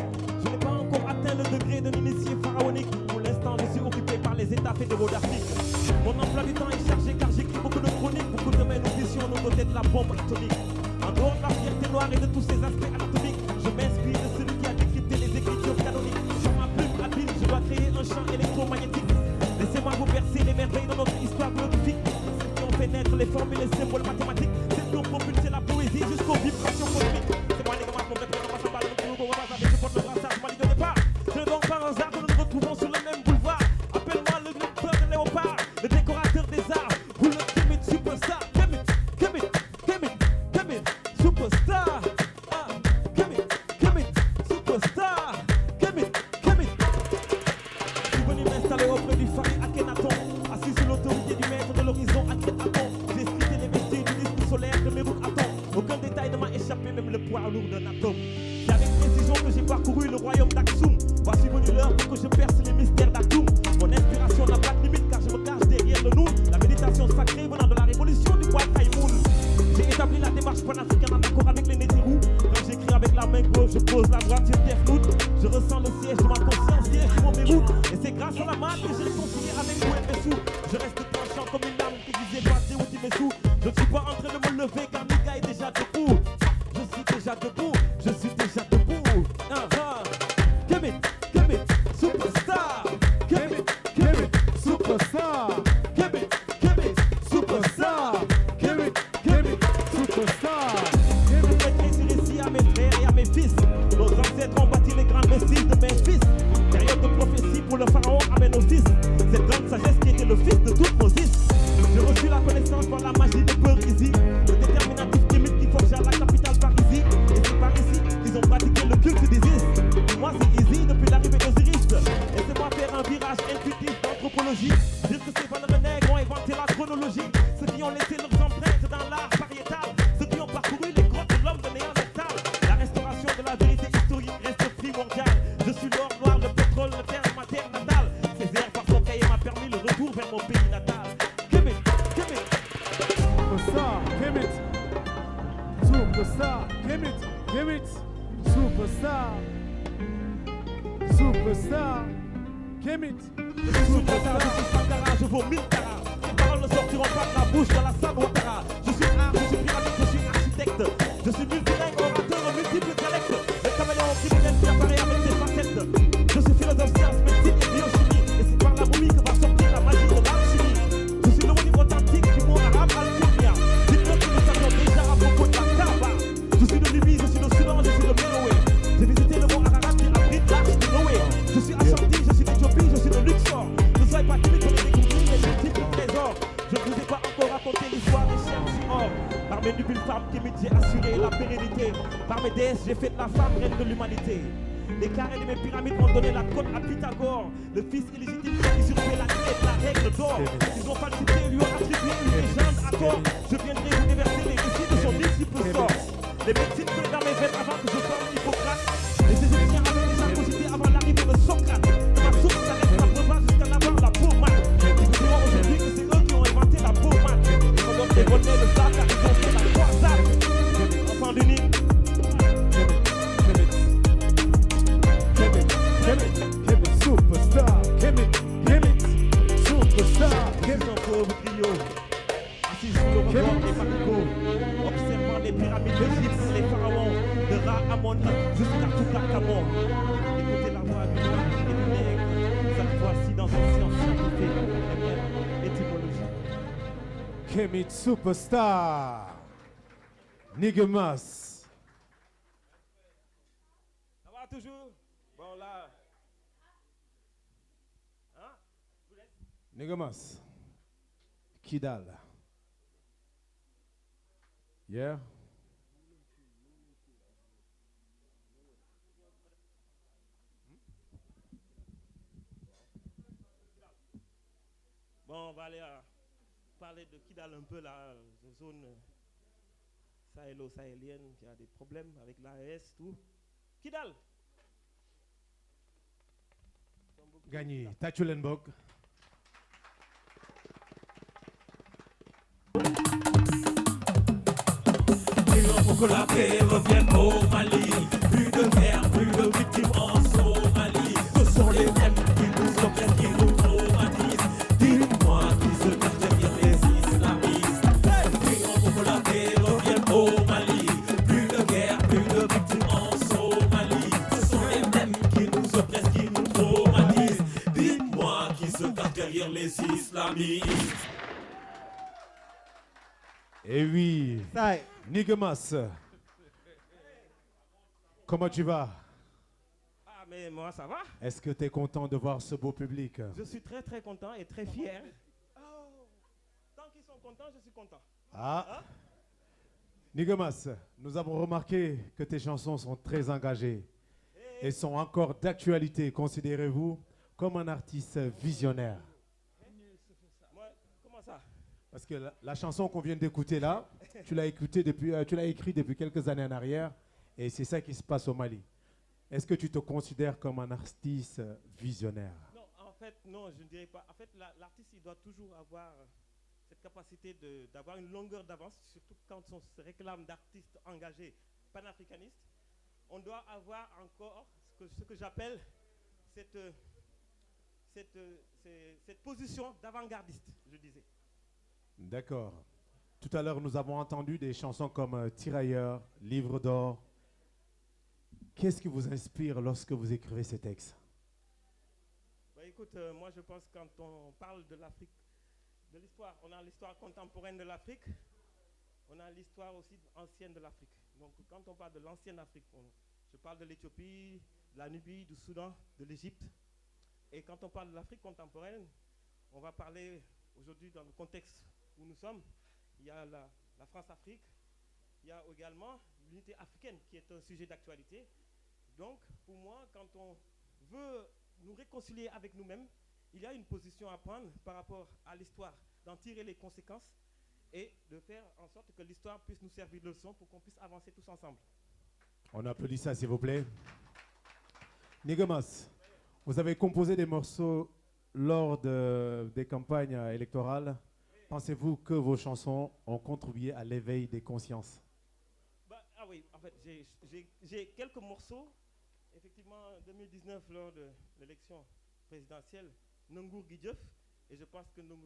Je n'ai pas encore atteint le degré d'un initié pharaonique. Pour l'instant, je suis occupé par les états fédéraux d'Afrique. Mon emploi du temps est chargé car j'écris beaucoup de chroniques. Beaucoup de mes auditions nous dotaient de la bombe atomique. En dehors de la fierté noire et de tous ses aspects anatomiques, je m'inspire de celui qui a décrypté les écritures canoniques. Sur ma plume habile, je dois créer un champ électromagnétique. Laissez-moi vous verser les merveilles de notre histoire glorifique. Celles qui ont fait naître les formules et les symboles mathématiques. Celles qui ont propulsé la poésie jusqu'aux vibrations cosmiques. C'est moi les gamins, mon père, on va s'emballer, on va s'emballer, je porte le brassard, je m'allie de départ. Ce n'est donc pas un hasard que nous nous retrouvons sur le même boulevard. Appelle-moi le docteur de Léopard, le décorateur des arts, ou le timide superstar. Superstar, superstar, je suis venu m'installer auprès du phare Akhenaton, assis sous l'autorité du maître de l'horizon Akhenaton. J'ai scruté les vestiges du disque solaire de mes routes atomes. Aucun détail ne m'a échappé, même le poids lourd d'un atome. C'est avec précision que j'ai parcouru le royaume d'Aksum. Voici venu l'heure pour que je perce les mystères d'Atum. Mon inspiration n'a pas de limite car je me cache derrière le nous. La méditation sacrée venant de la révolution du roi Taïmoun. J'ai établi la démarche panafricaine en accord avec les Nétérous. Quand j'écris avec la main gauche, je pose la droite sur terre floute. Je ressens le siège de ma conscience direct sur mon verrou. Et c'est grâce à la main que j'ai réconcilié avec vous et mes sous. Je reste tranchant comme une lame qui disait pas où tu mes sous. Je ne suis pas en train de me lever car Mika est déjà debout. Je suis déjà debout, je suis déjà debout. Give it, superstar. Give it, superstar. Give it, superstar. Give it, superstar. Je mettrai ce récit à mes frères et à mes fils. Nos ancêtres ont bâti les grandes vestiges de Memphis. Période de prophétie pour le pharaon amène au fils. Cette grande sagesse qui était le fils de toute Moses. J'ai reçu la connaissance par la magie de Peur-Izi, le déterminatif chimique qui forgea la capitale Parisie. Et c'est par ici qu'ils ont pratiqué le culte d'Isis. Moi c'est Easy depuis l'arrivée d'Osiris. Laissez-moi faire un virage intuitif d'anthropologie. Dire que ces valeurs nègres ont inventé la chronologie. Ceux qui ont laissé leurs empreintes dans l'art pariétal. Ceux qui ont parcouru les grottes de l'homme de Néandertal. La restauration de la vérité historique reste primordiale. Je suis l'or noir, le pétrole, le terre, ma terre natale. Césaire par son cahier m'a permis le retour vers mon pays natal. Give it. Superstar, give it. Superstar, give it. Superstar. Superstar, give it. Je suis Soukata, je suis Sankara, je vaux 1000 carats. Les paroles ne sortiront pas de la bouche de la salle Ouattara. Je suis art, je suis pyramide, je suis architecte. Je suis multilingue, orateur en multiples dialectes. Le caméléon criminel qui apparaît avec ses facettes. Je suis philosophe, science, médecine et biochimie. Et c'est par la momie que va sortir mes nubiles femmes timides, j'ai assuré la pérennité. Par mes déesses, j'ai fait de la femme reine de l'humanité. Les carrés de mes pyramides m'ont donné la côte à Pythagore. Le fils illégitime qui a usurpé la clé de la règle d'or. Ils ont falsifié, lui ont attribué une légende à tort. Je viendrai vous déverser les récits de son disciple sort. Les médecines coulaient dans mes veines avant que je forme Hippocrate. Les Égyptiens avaient déjà cogité avant l'arrivée de Socrate. Ma source s'arrête la breuvage jusqu'à l'avoir la peau mate. Ils vous diront aujourd'hui que c'est eux qui ont inventé la peau mate. Ils ont donc dévoilé le sac car ils ont fait la croisade. Enfant du Nil. Superstar, Kemet, superstar, Kemet. Un pauvre griot, assis sur le rebord des Patricots, observant les pyramides d'Égypte, les pharaons, de Ra-Amon jusqu'à Toutankhamon. Écoutez la voix du noir et du nègre, cette fois-ci dans une science scientifique et même étymologique. Kemet, superstar, Niggas. Ça va toujours? Bon là. Niggas. Kidal. Yeah. Bon, on va aller parler de Kidal un peu, la zone sahélo-sahélienne qui a des problèmes avec l'AES, tout. Kidal. Gagné. Tachulenbok. Pour que la paix revienne au Mali. Plus de guerre, plus de victimes en Somalie. Ce sont les mêmes qui nous oppressent, qui nous traumatisent. Dis-moi qui se cache derrière les islamistes. Prions pour que la paix revienne au Mali. Plus de guerre, plus de victimes en Somalie. Ce sont les mêmes qui nous oppressent, qui nous traumatisent. Dis-moi qui se cache derrière les islamistes. Eh oui. Nigmas. Comment tu vas? Ah, mais moi, ça va. Est-ce que tu es content de voir ce beau public? Je suis très, très content et très fier. Oh. Tant qu'ils sont contents, je suis content. Ah. Hein? Nigmas, nous avons remarqué que tes chansons sont très engagées et sont encore d'actualité. Considérez-vous comme un artiste visionnaire? Moi, comment ça? Parce que la chanson qu'on vient d'écouter là, tu l'as écrit depuis quelques années en arrière, et c'est ça qui se passe au Mali. Est-ce que tu te considères comme un artiste visionnaire? Non, en fait, non, je ne dirais pas. En fait, l'artiste, il doit toujours avoir cette capacité d'avoir une longueur d'avance, surtout quand on se réclame d'artistes engagés panafricanistes. On doit avoir encore ce que j'appelle cette position d'avant-gardiste, je disais. D'accord. Tout à l'heure, nous avons entendu des chansons comme Tirailleurs, Livre d'or. Qu'est-ce qui vous inspire lorsque vous écrivez ces textes? Bah, écoute, moi je pense que quand on parle de l'Afrique, de l'histoire, on a l'histoire contemporaine de l'Afrique, on a l'histoire aussi ancienne de l'Afrique. Donc quand on parle de l'ancienne Afrique, je parle de l'Éthiopie, de la Nubie, du Soudan, de l'Égypte. Et quand on parle de l'Afrique contemporaine, on va parler aujourd'hui dans le contexte où nous sommes. Il y a la France-Afrique, il y a également l'unité africaine qui est un sujet d'actualité. Donc, pour moi, quand on veut nous réconcilier avec nous-mêmes, il y a une position à prendre par rapport à l'histoire, d'en tirer les conséquences et de faire en sorte que l'histoire puisse nous servir de leçon pour qu'on puisse avancer tous ensemble. On applaudit ça, s'il vous plaît. Nigmas, vous avez composé des morceaux lors des campagnes électorales. Pensez-vous que vos chansons ont contribué à l'éveil des consciences? Ah oui, en fait, j'ai quelques morceaux. Effectivement, en 2019, lors de l'élection présidentielle, Nongour Guidjeuf, et je pense que Nongour...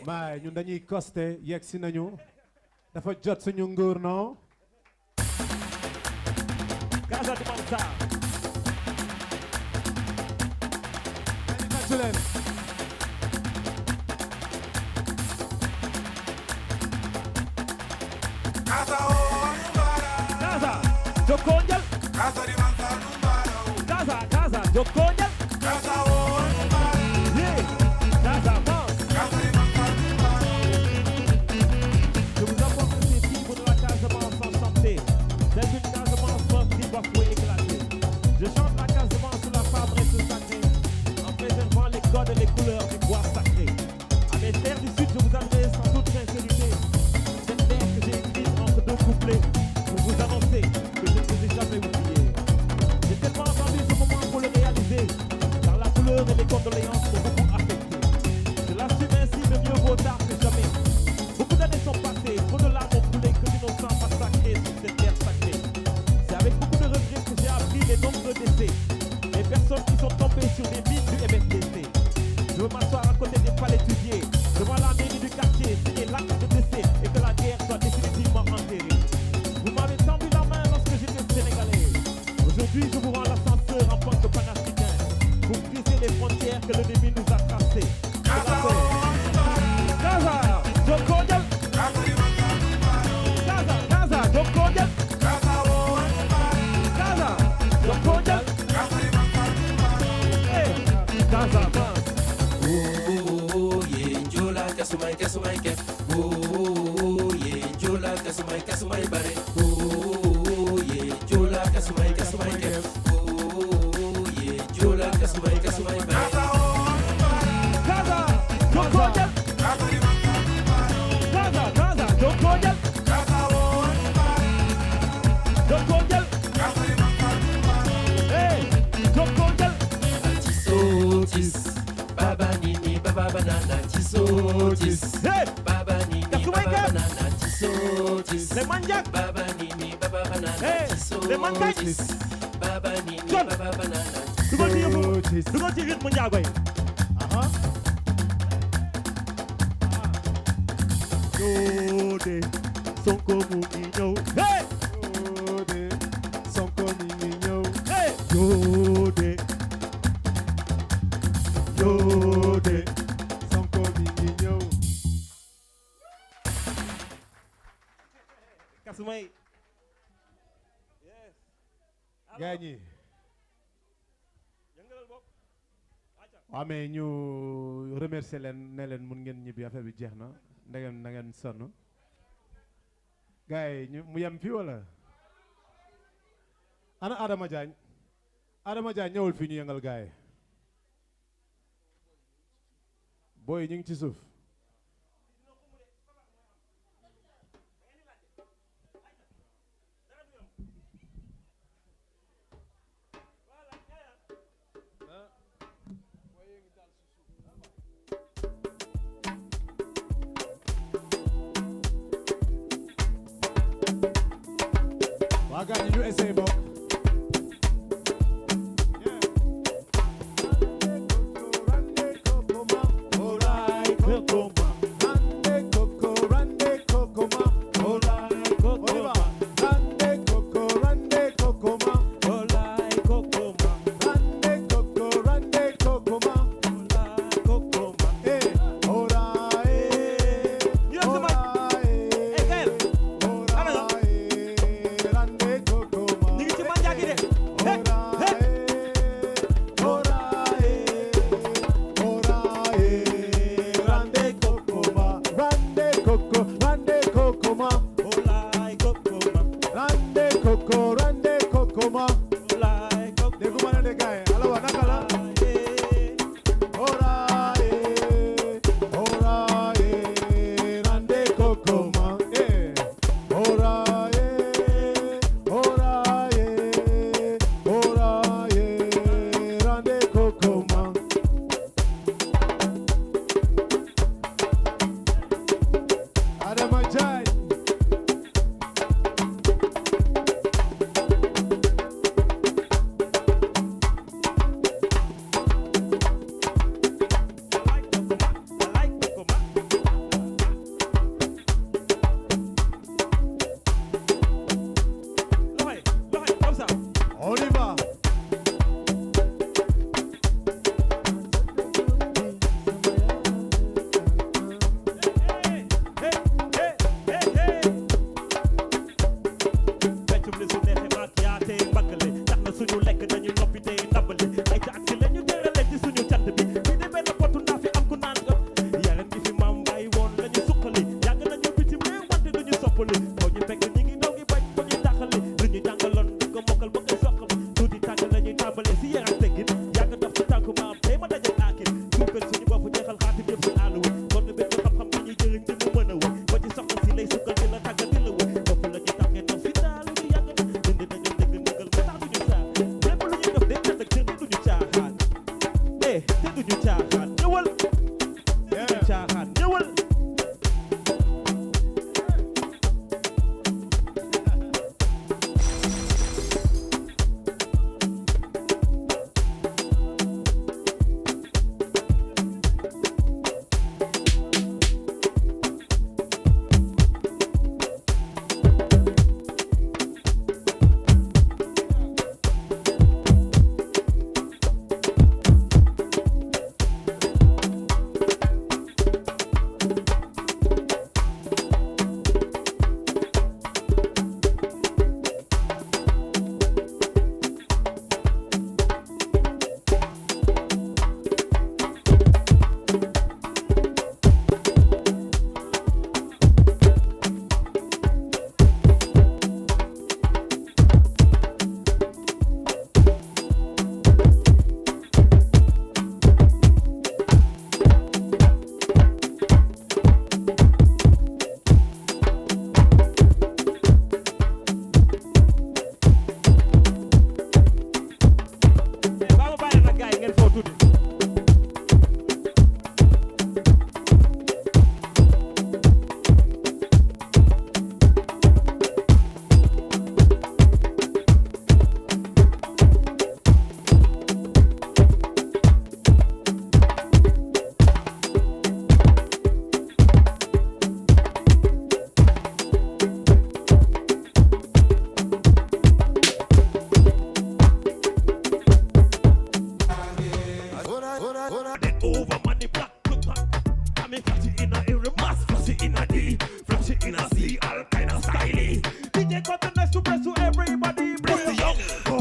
Mais nous dañuy costé yegg si nañu dafa jot suñu nguur non Casa de Mansa. Casa o Numbara. Casa, Jokonjal. Casa di Mansa Numbara. Jokonyal. Yeah, Casamance. Je vous apporte ces fibres de la Casamance enchantée. C'est une Casamance forte qui bafouée éclatée. Je chante la Casamance sous la fabrique sacrée, en préservant les codes et les couleurs du bois sacré. À mes terres du sud, je vous adresse en toute sincérité cette terre que j'ai écrite entre deux couplets pour vous annoncer que je ne vous ai jamais oublié. J'ai tellement attendu ce moment pour le réaliser, car la couleur et les condoléances sont beaucoup affectées. Je l'assume ainsi, de mieux vaut tard que jamais. Beaucoup d'années sont passées, trop de larmes ont coulé, que d'innocents massacrés sur cette terre sacrée. C'est avec beaucoup de regrets que j'ai appris les nombreux décès, les personnes qui sont tombées sur des mines du MFDC. Je veux m'asseoir à côté des palais étudiés, devant la mairie du quartier, signer l'acte de décès et que la guerre soit définitivement enterrée. Vous m'avez tendu la main lorsque j'étais sénégalais. Aujourd'hui, je vous rends l'ascenseur en tant que panafricain pour briser les frontières que l'ennemi nous a tracées. Gaza, Jokonyal. Gaza, Jokonyal. Gaza, Jokonyal. Hey, Casamance. Oh yeah, Jola kasumai kasumai ke. Oh yeah, Jola kasumai kasumai bare. Oh yeah, Jola kasumai kasumai ke. Oh yeah, Jola kasumai kasumai bare. Gaza, Jokonyal. Gaza, Jokonyal. Jokonyal. Hey, Jokonyal. Tisotis, baba nini baba banana tisotis. Hey, Baba nini Kasumai baba ke. banana tisotis. les manjak. Baba nini baba banana Hey, les manjak. tisotis. Baba nini John. baba banana Dugal ci yëfu, dugal ci rythme njaago yi. Yode, Sonko mu ngi ñëw. Hey, Yode, Sonko mi ngi ñëw. hey, Yode, Yode, Sonko mi ngi ñëw. Kasumay. Gaañ yi. Yëngalal bopp. Acca. waaw mais ñu remercier leen ne leen mun ngeen ñibbi affaire bi jeex na ndegem na ngeen sonn. gars yi ñu mu yem fii wala. ana Adama Diagne. Adama Diagne ñëwul fii ñu yëngal gars yi. booy ñu ngi ci suuf. waa gars yi ñu essayé bokk. suñu lekk dañu noppi tey ndàmbali ay ca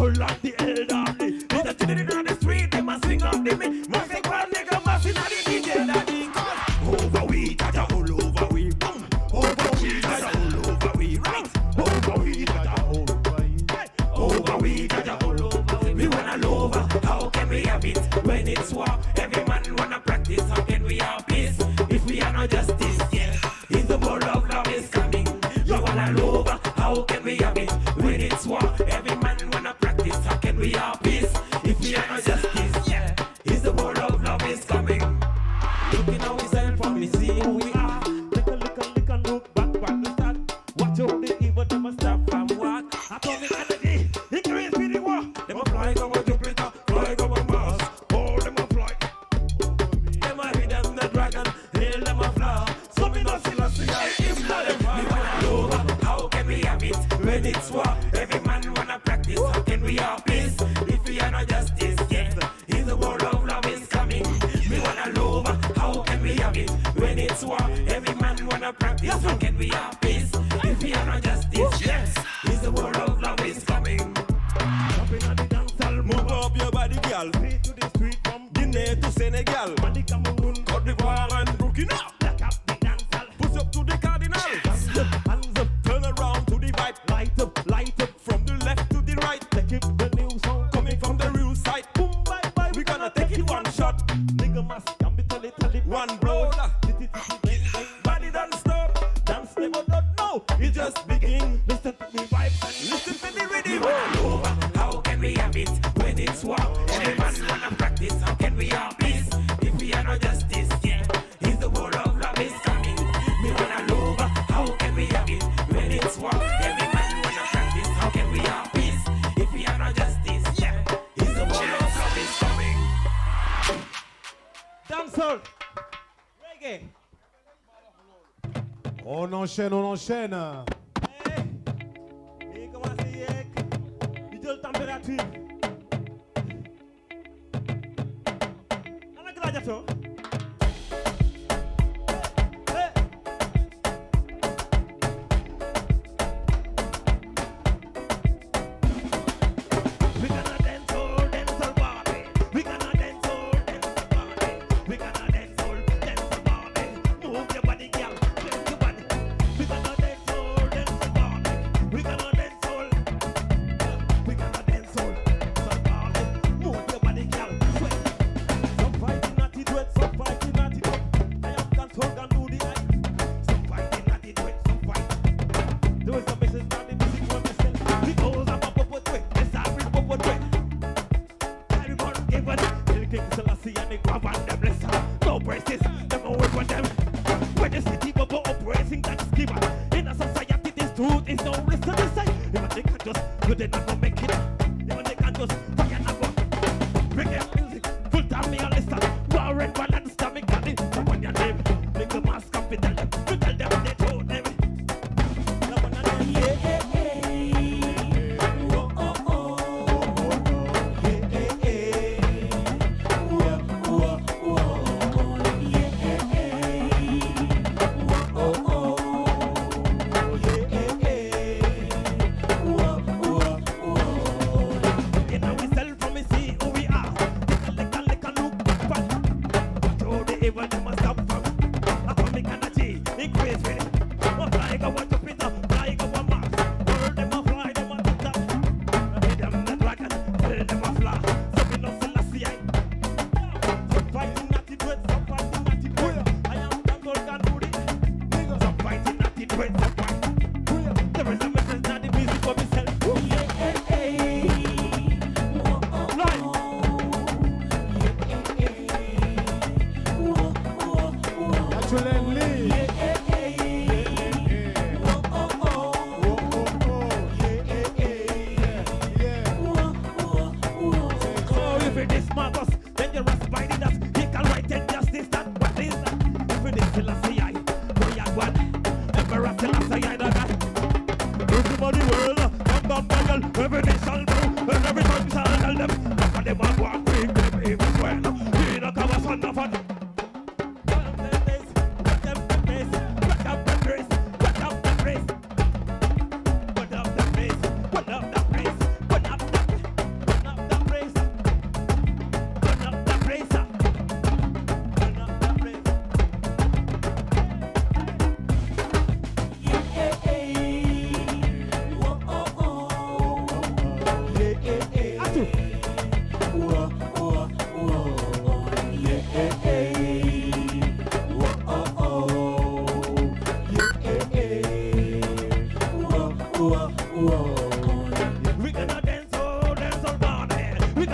full of the elderly. It's a children on the street, they must sing up the me. Must say one nigga must in the DJ daddy. Cause over we, Jaja all over we, boom. Over we, Jaja all over we, right. Over we, Jaja all over we. Over we, Jaja all over we. We wanna love, how can we have it when it's war? Every man wanna practice, how can we have peace if we are not justice? Yeah, in the world of love is coming. You wanna love, how can we have it when it's war? Every man wanna practice, how can we have peace if we are not justice? Yeah, is the world of love is coming. Looking how we stand from me, see who we are. Take a look back from the start. Watch out the evil, them a stop from what? Atomic energy, increase for the war. Them a fly over Jupiter, fly over Mars. All them a fly. Them a hit them the dragon, hail them a fly. So me not see if not them fly. We wanna love, how can we have it when it's war? Every man wanna practice, how can we have peace if we are not justice? Yeah, in the world of love is coming. We wanna love, how can we have it when it's war? Every man wanna practice, how can we have peace if we are not justice? Yes, in the world of love is coming. Jumping on the dance hall, move up your body, girl. Street to the street from Guinea to Senegal, Mali, Cameroon, Côte d'Ivoire and Burkina. Black up the dance hall, push up to the cardinal. Hands up, turn around to the vibe. Light up from the left to the right. Take it the new song coming from the real side. Boom, bye bye, we gonna take it one shot. Nigga must come tell it one blow. Body don't stop, dance never don't know. It just begin. Listen to the vibes and listen to the rhythm. How can we have it when it's war? Every man wanna practice. How can we have peace if we are not justice? Yeah, is the world of love is coming. We wanna love. How can we have it when it's war? Every man wanna practice. How can we have peace if we are not justice? Yeah, is the world of love is coming. Dancehall, reggae. On enchaîne, on enchaîne. Et comment c'est il dit la température. On a gladiateur. We gonna dance all party. We gonna dance all party. We gonna dance all party. Move your body, girl. Move your body. We gonna dance all party. We gonna dance all. We gonna dance all party. Move your body, girl. Sweat. Some fighting at it wet, some fighting at it up. I am dancehall can do the eye. Some fighting at it wet, some fight. There is a message that the music wants to sell. Because I'm a popo twit. Let's have it popo twit. Everyone give it. Till King Selassie and the Grab on them, let's no braces. Them away from them. When the city bubble operating that schema. In a society, this truth is no risk to the side. Even they can just, you did not go make it. Even they can just, fire not go. Reggae music, full time me a listen. Warren Balance, stomach, got it. Come on your name. Make the mask up, tell them. You tell them they told them. You know we sell from me, see who we are. Take a look back. Watch how the evil them must stop from. Atomic energy, increase with it. One fly go one to Peter, fly go one Mars. World them a fly, them a top top. Hit them the dragon, tell them a fly. So we no Selassie. some fighting at it wet, some fighting at it wet. I am dancehall can do the Some fighting at it wet, some fight. There is a message that the music for myself. Naturel Lee. So if it is Marcus, then you're by the dust. He can write it justice, that what is that? If it is Selassie, boy, I want. Emperor Selassie, I don't got. Everybody world, come down by girl. Every day shall do, and every tongue shall tell them. Look at them and walk, bring them even well. He don't come a son of a.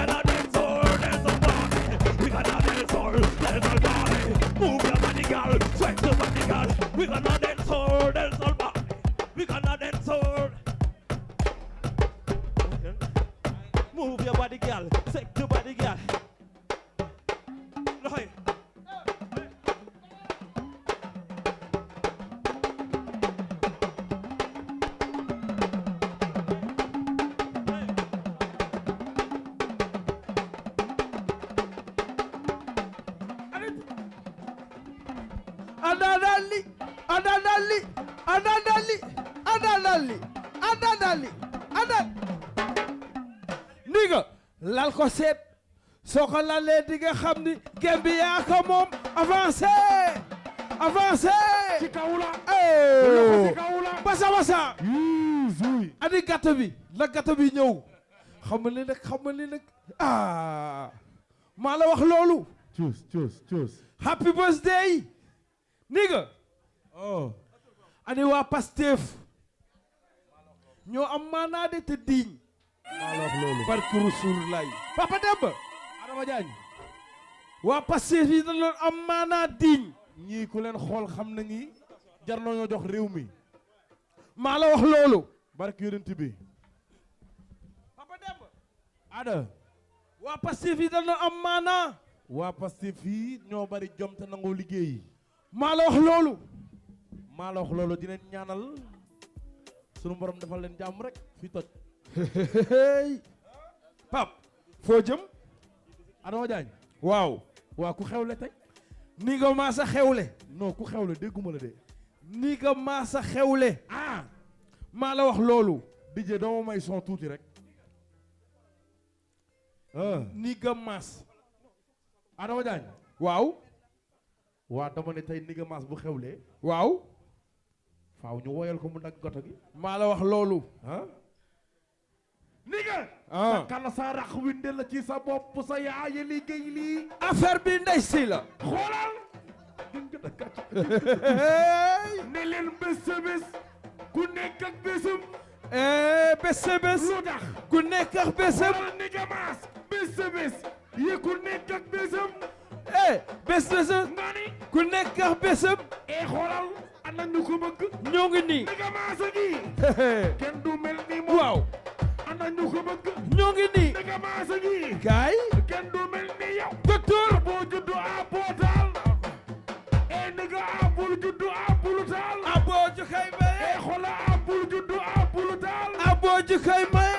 gonna dance all party. We gonna dance all party. Move your body, girl, sweat your body, girl. We gonna dance all party. We gonna dance all. Move your body, girl, sweat your body, girl. Right. Ndiga lal ko seet soo ko lalee di nga xam ni gem bi yaa ko moom avancé ci kaw la eh ci kaw la basa basa zuy adi gâteau bi la gâteau bi ñëw xam nga ni nag maa la wax loolu cuus happy birthday Ndiga oh ani waa Pastef ñoo am maanaa de te diiñ maa la wax loolu barke Rasulullah Papa Demba Adama Diagne waa Pastef yi dañu am maanaa diiñ ñii ku leen xool xam na ni jar nañoo jox réew mi maa la wax loolu barke yonent bi Papa Demba Ada waa Pastef yi dañu am maanaa waa Pastef fii ñoo bari jom te nangoo liggéey maa la wax loolu maa la wax loolu dinañ ñaanal sunu borom defal leen jàmm rek fi toj Pap foo jëm Adama Diagne waaw waa ku xewle tey ni nga maa sa xewle non ku xewle dégguma la de ni nga maa sa xewle maa la wax loolu DJ doo ma may son tuuti rek ni nga maas Adama Diagne waaw waa dama ne tey ni nga maas bu xewlee waaw faaw ñu woyal ko mu nag goto gi maa la wax loolu ni nga takkal sa rax winde la ci sa bopp sa yaaya liggéey lii affaire bi ndey si la xoolal ne leen bés ku nekk ak bésam bés lu tax ku nekk ak bésam xoolal ni nga maas bés yi ku nekk ak bésam bés nga ni ku nekk ak bésam xoolal ana ñu ko bëgg ñoo ngi nii ni nga maas gi kenn du mel ni moom waaw ana ñu ko bëgg ñoo ngi nii ni nga maas gi gaay kenn du mel ni yow docteur boo juddu a bootaal ni nga a bul juddu a bulu taal aboo jukay maye xoolal a bul juddu a bulu taal aboo jukay maye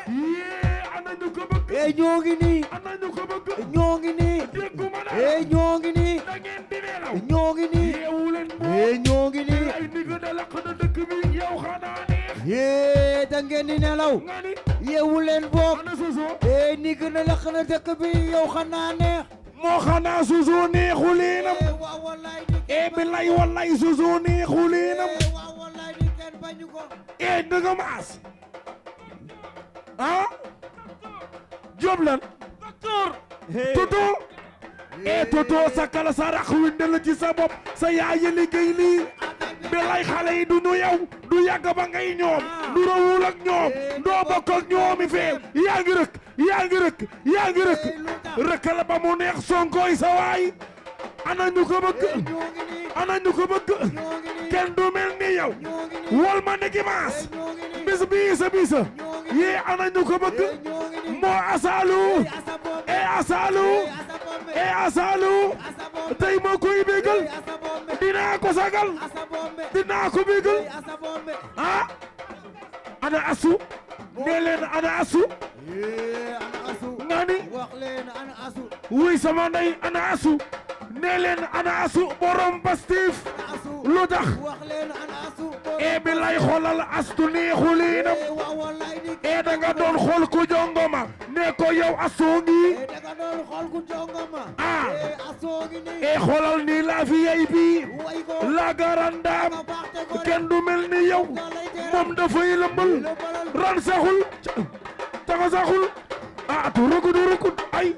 ana ñu ko bëgg ñoo ngi nii ana ñu ko bëgg ñoo ngi nii dégguma la ñoo ngi nii da ngeen di nelaw ñoo ngi nii yeewu leen moom ñoo ngi nii ay ni nga da laq na dëkk bi yow xanaa neex da ngeen di nelaw nga ni yeewu leen boog ana suusu ni gën a lakk na dëkk bi yow xanaa neex moo xanaa suusu neexu leenam waaw wallaay ni bilay wallaay suusu neexu leenam waaw wallaay ni kenn bañu ko ni nga maas Jóob lan docteur Toto Toto sa kala sa rax winde la ci sa bopp sa yaay liggéey lii bilay xale yi du ñu yow du yàgg ba ngay ñoom du rawul ak ñoom doo bokk ak ñoomi fee yaa ngi rëkk rëkkal ba mu neex Sonkoy sa waay ana ñu ko bëgg kenn du mel ni yow wol ma ni gimaas bis bii sa bisa yee ana ñu ko bëgg moo asaalu asaalu tey moo koy bégal dinaa ko sagal dinaa ko bégal ana asu nee leen ana asu nga ni wuy sama ndey ana asu nee leen ana asu borom Pastef lu tax bi lay xoolal astu neexu liinam da nga doon xool ku jongoma ne ko yow asoo ngi xoolal ni la VIP la garandaam kenn du mel ni yow moom dafay lëmbal ran saxul taga saxul tu rukut ay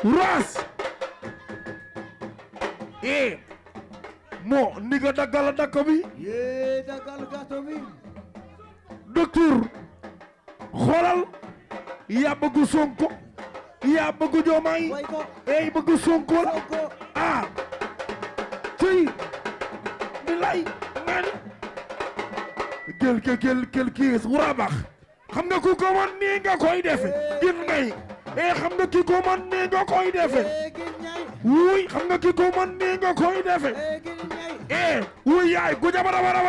ras moo ni nga daggal dakko bi docteur xoolal yaa bëgg Sonko yaa bëgg Diomaye ey bëgg Sonko la ah tey bilay man gel kiis wura bax xam nga ku ko man nii nga koy defe gin ngay xam nga ki ko man nii nga koy defe wuy xam nga ki ko man nii nga koy defe wuy yaay ku jabara wara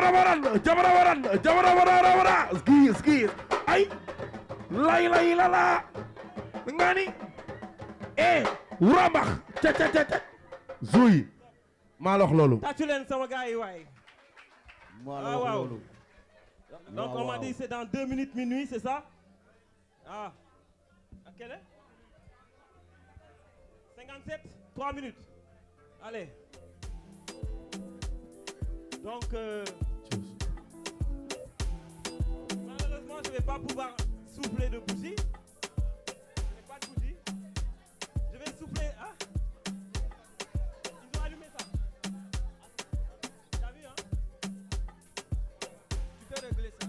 skis ay lay la nga ni wura bax ca zuy maa la wax loolu tàccu leen sama gars yi waay waaw donc on m'a dit c'est dans 2 minutes minuit c'est ça à quelle heure 57 3 minutes allez donc malheureusement je vais pas pouvoir souffler de bougie je n'ai pas de bougie je vais souffler ils ont allumé ça t'as vu tu peux régler ça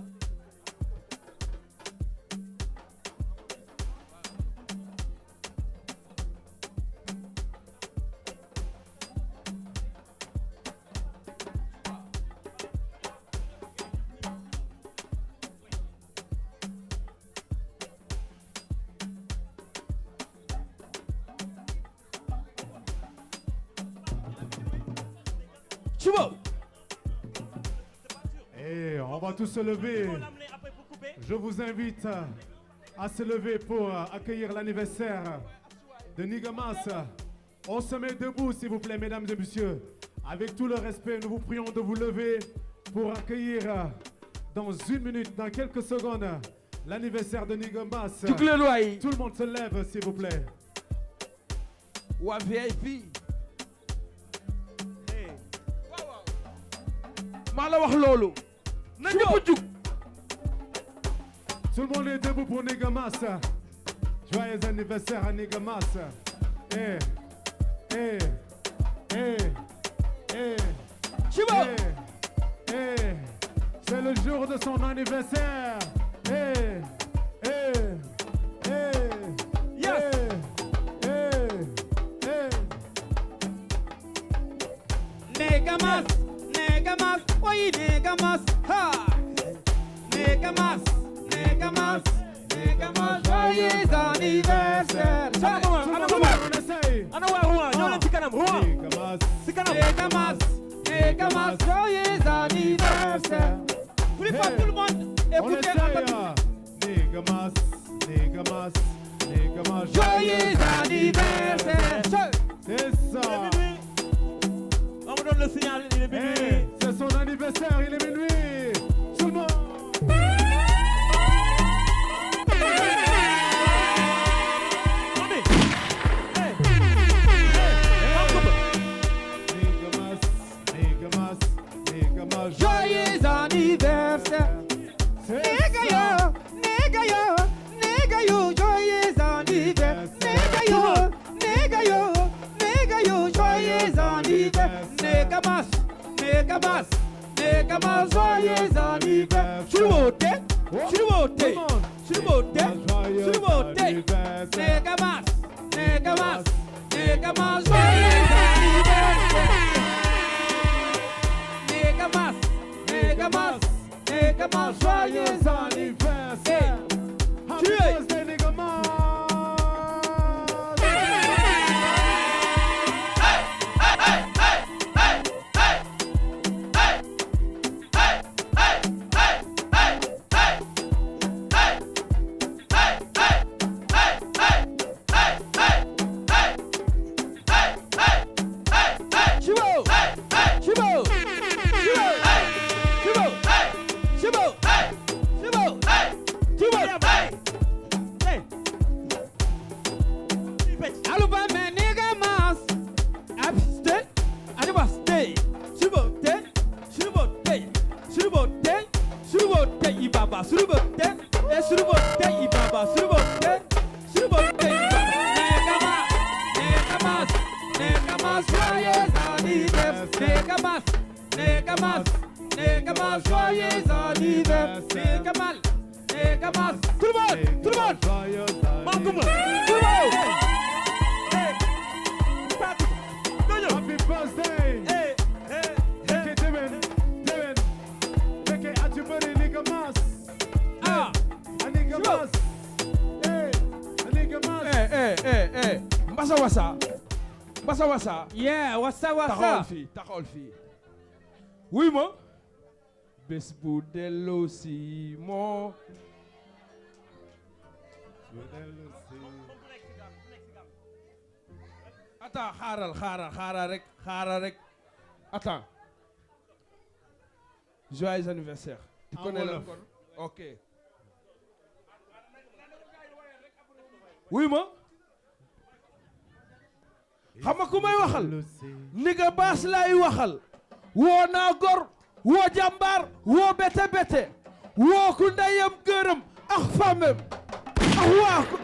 Et on va tous se lever. Je vous invite à se lever pour accueillir l'anniversaire de Nigamas. On se met debout, s'il vous plaît, mesdames et messieurs. Avec tout le respect, nous vous prions de vous lever pour accueillir dans 1 minute, dans quelques secondes, l'anniversaire de Nigamas. Tout le monde se lève, s'il vous plaît. Ou VIP. maa la wax loolu. na ñëpp jug. Tout le monde est debout pour Nigamas. Joyeux anniversaire à Nigamas. C'est le jour de son anniversaire. Nigamas, oui Nigamas, ha! Nigamas, joyeux anniversaire! Nigamas, joyeux anniversaire! Plus fort tout le monde, écoutez la Nigamas, joyeux anniversaire! C'est ça! On me donne le signal, il est minuit. C'est son anniversaire, il est minuit. Tout le monde. Nigamas, joyeux anniversaire. Nigga yo, joyeux anniversaire. Nigga yo, joyeux anniversaire. Nigamas, joyeux anniversaire. Sur le moté. Nigamas, joyeux anniversaire. Nigamas, joyeux anniversaire. Happy birthday, Nigamas. nigga mas. Tout le monde, tout le monde. Malcolm. Tout le monde. Happy birthday. Make it Devin. Make it at your body, nigga mas. Ah. A nigga mas. Hey, a nigga mas. Mbassa wasa. Yeah, what's up? taxawal fii wuy ma bés bu delloo si moo attends xaaral rek attends joyeux anniversaire tu connais la kon ok wuy ma xam nga ku may waxal nigga baas laay waxal woo naa gor woo jàmbaar woo bete woo ku ndeyam gërëm ak famem ak waa ko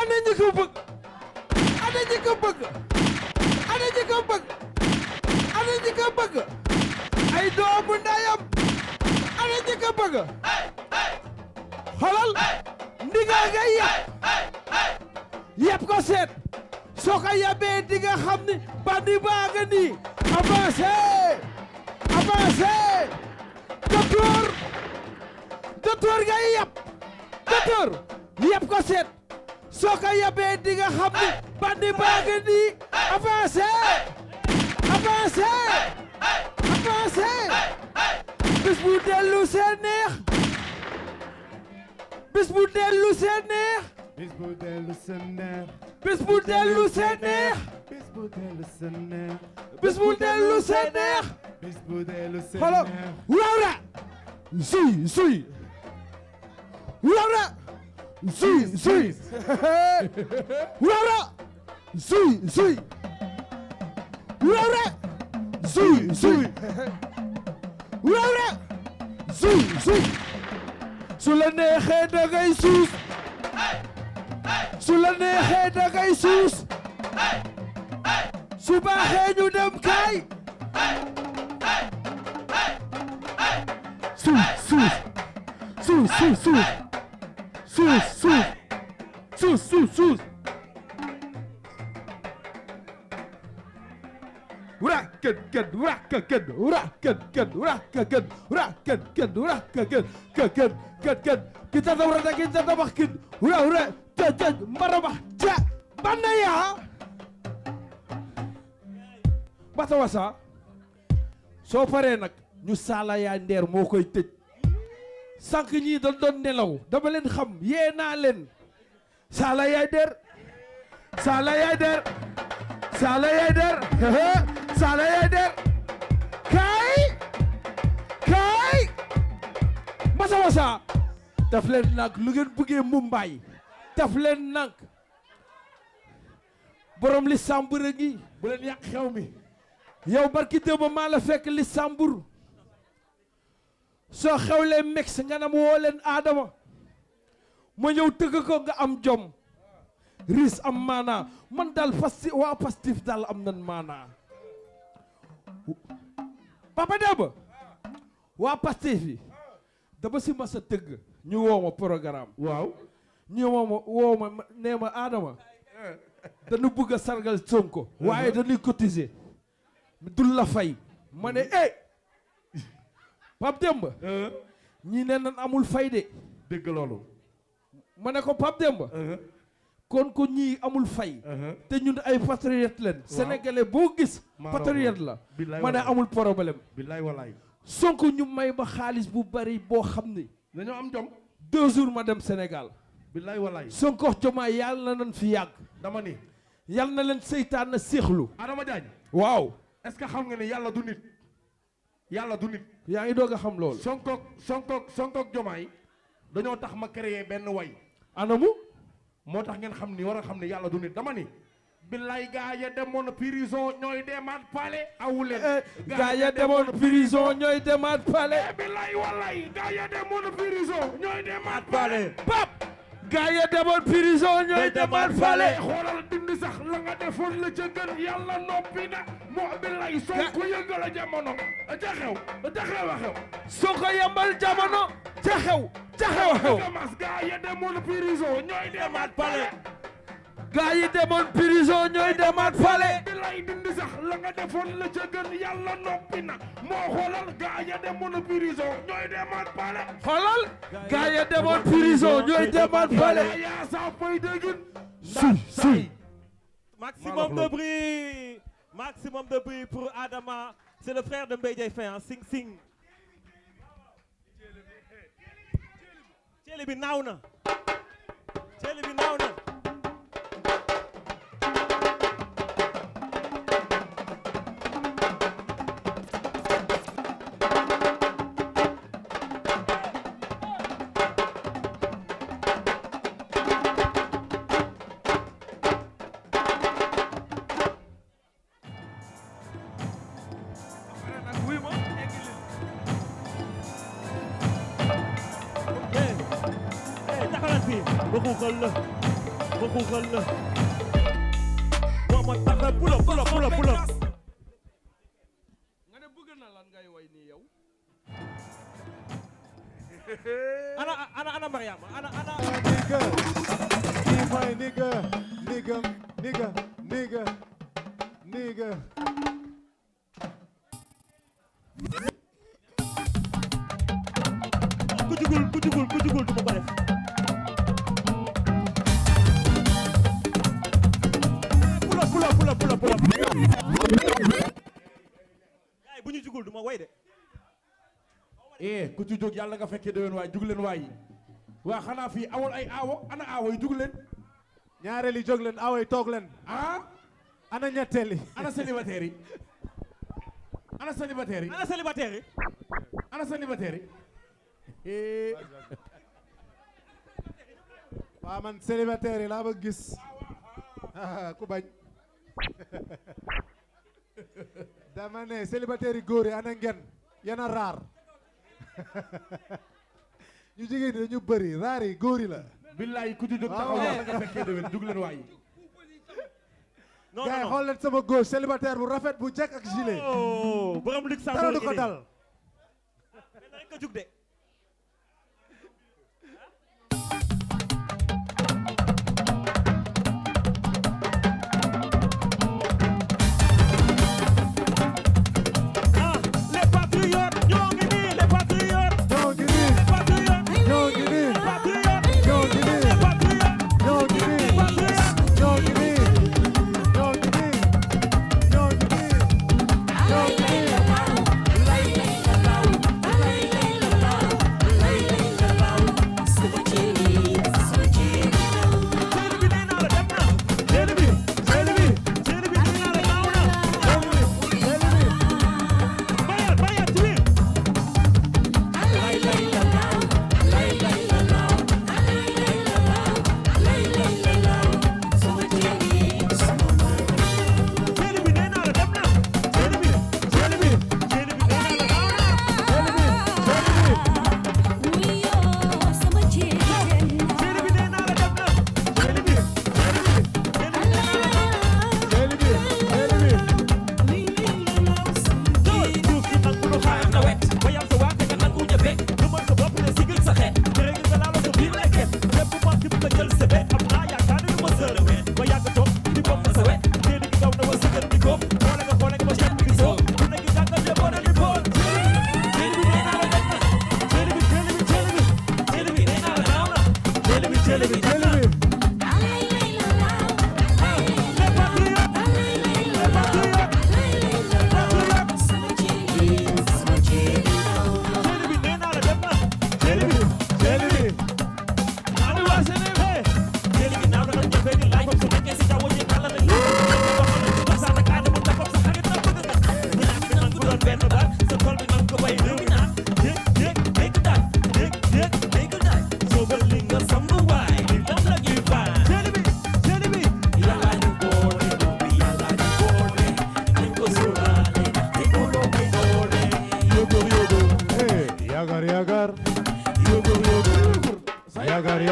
ana ñi ko bëgg ay doomu ndeyam ana ñi ko bëgg xolal ndigga nga yëpp ko seet soo ko yabee di nga xam ni bandi baa nga nii avancé docteur ngay yab ko seet soo ko yabee di nga xam ni bandi baa nga nii avancé bis bu dellu seen neex bis bu dellu seen neex xolo wulawra suy wulawra suy wulawra suy wulawra suy su la neexee da ngay suus su la neexee da ngay suus su baaxee ñu dem kaay suus wura kita da wax kid wura maraba ja banaya bata wasa soo paree nag ñu saala yaa ndeer moo koy tëj sànq ñii doon nelaw dama leen xam yee naa leen saala yaay der kaay wasa daf leen nag lu ngeen bëggee Mumbai daf leen nag borom li sambur a ngi bu leen yàq xew mi yow barki démb maa la fekk li sambur soo xewlee mex nga nam woo leen Adama ma ñëw tëgg ko nga am jom ris am maanaa man daal waa Pastef daal am nan maanaa Papa Demba waa Pastef yi dama si mas a tëgg ñu woo ma programme waaw ñu woo ma nee ma Adama dañu bëgg a sargal Sonko waaye dañuy cotiser dul la fay ma ne Pape Demba ñi ne nan amul fay de dégg loolu ma ne ko Pape Demba kon ko ñii amul fay te ñun ay patriote leen sénégalais boo gis patriote la ma ne amul problème billaay walaay Sonko ñu may ba xaalis bu bari boo xam ni dañoo am jom 2 jours ma dem Sénégal billaay walaay Sonko Diomaye yàlla na nañ fi yàgg dama ni yàlla na leen seytaan na séexlu Adama Diagne waaw est-ce que xam nga ne yàlla du nit yaa ngi doog a xam loolu Sonko Diomaye dañoo tax ma créer benn way anamu moo tax ngeen xam ni war a xam ne yàlla du nit dama ni billaay gaa ya demoon prison ñooy demaat palais awuleen gaa ya demoon prison ñooy demaat palais billaay wallaay gaa ya demoon prison ñooy demaat palais pap gaa ya demoon prison ñooy demaat palais xoolal dindi sax la nga defoon la ca gën yàlla noppi na moo billaay Sonko yëngal jamono ja xew Sonko yëmbal jamono ca xew mas gaa yi demoon prison ñooy demaat pale gaa yi demoon prison ñooy demaat fale di lay dindi sax la nga defoon la ca gën yàlla noppi na moo xoolal gaa yi demoon prison ñooy demaat pale xoolal gaa yi demoon prison ñooy demaat fale yaa sa fay dégin si Maximum de bruit. Maximum de bruit pour Adama. C'est le frère de Mbaye Dieye Faye, hein. Sing Sing. Thiely bi naaw na. Thiely bi naaw na. Xuuxal la moo ma tax a pulo nga ne bëgg na lan ngay way nii yow ana Mariama ana nigga kii mooy nigga ku jugul du ma ko def pula yaay bu ñu jugul du ma way de ku ci jóg yàlla nga fekkee déwén waay jug leen waay waa xanaa fii awol ay aawo ana aawo yi jug leen ñaareeli jóg leen awo yi toog leen ana ñetteeli ana célibataire yi ana célibataire yi waa man célibataire yi laa ba gis ku bañ dama ne célibataire yi góor yi ana ngeen yana raar ñu jigéen ñi dañu bëri raar yi góor yi la billaay ku ci jóg taxaw yàlla nga fekkee déwén jug leen waay gars yi xool leen sama gauche célibataire bu rafet bu jekk ak gilet borom Luxembourg dara du ko dal rek ko jug de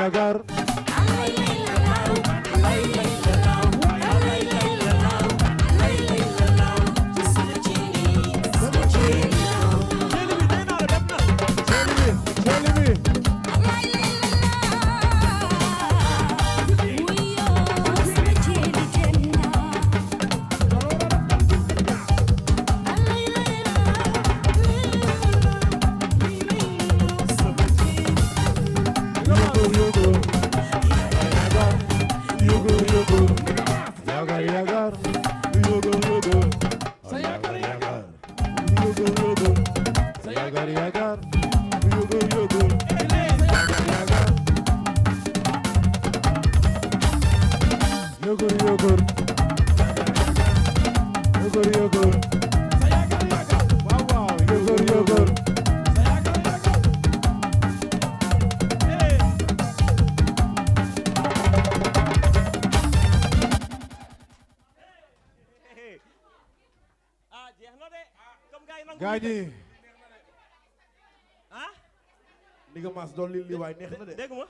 yagar Tell me Gaañi ah ni nga mas doon li waay neex na de. dégg ma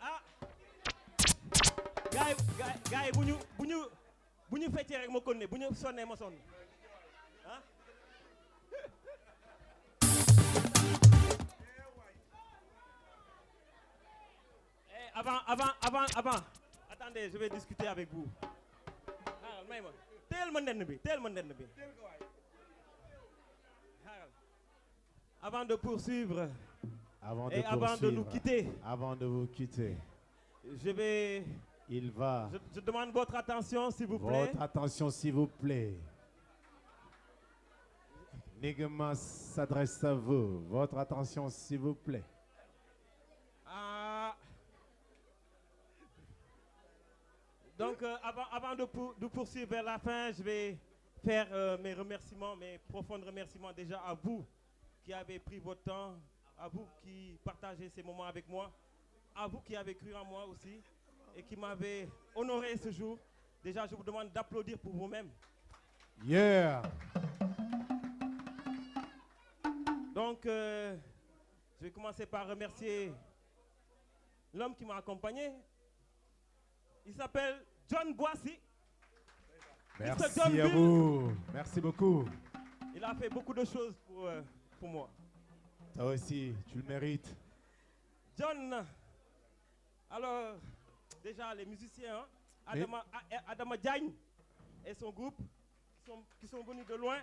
ah gars yi bu ñu feccee rek ma kon ne bu ñu sonnee ma sonn ah avant attendez je vais discuter avec vous may ma teel ma ndenn bi avant de poursuivre et avant de nous quitter, avant de vous quitter, je demande votre attention s'il vous plaît. Votre attention s'il vous plaît. Nigga Mas s'adresse à vous. Votre attention s'il vous plaît. Donc avant de poursuivre vers la fin, je vais faire mes remerciements, mes profonds remerciements déjà à vous qui avez pris votre temps, à vous qui partagez ces moments avec moi, à vous qui avez cru en moi aussi et qui m'avez honoré ce jour. Déjà, je vous demande d'applaudir pour vous-même. Yeah. Donc, je vais commencer par remercier l'homme qui m'a accompagné. Il s'appelle John Boissy. Merci à vous. Merci beaucoup. Il a fait beaucoup de choses pour moi. Toi aussi, tu le mérites. John, alors, déjà les musiciens, Adama Diagne et son groupe, qui sont venus de loin.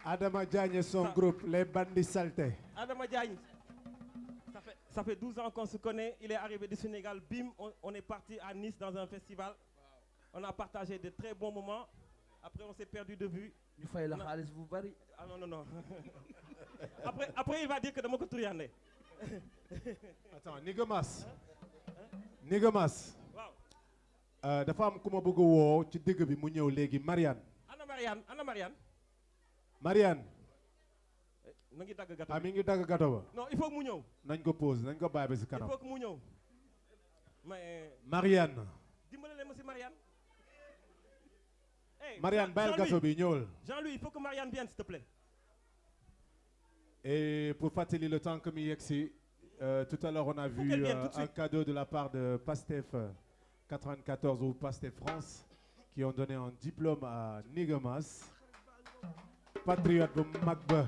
Adama Diagne et son groupe, les bandits saltés. Adama Diagne, ça fait 12 ans qu'on se connaît. Il est arrivé du Sénégal, bim, on est parti à Nice dans un festival. On a partagé de très bons moments. Après, on s'est perdu de vue. Ah non. Après, il va dire que de mon côté, Attends, Nigga Mas. Nigga Mas. dafa am ku ma bëgg a woo ci digg bi mu ñëw léegi Marianne. Ana Marianne. mi ngi dagg gato ah mi ngi dagg gato ba. non il faut que mu ñëw. nañ ko pause nañ ko bàyyi ba si kanam. il faut que mu ñëw. mais. Marianne. dimbale leen ma si Marianne. Marianne bàyyil gato bi ñëwal. Jean-Louis il faut que Marianne vienne s'il te plaît. Et pour fàttali le temps que mi yegg si tout à l'heure on a vu un cadeau de la part de Pastef 94 ou Pastef France qui ont donné un diplôme à Nigga Mas. Patriote bu mag ba.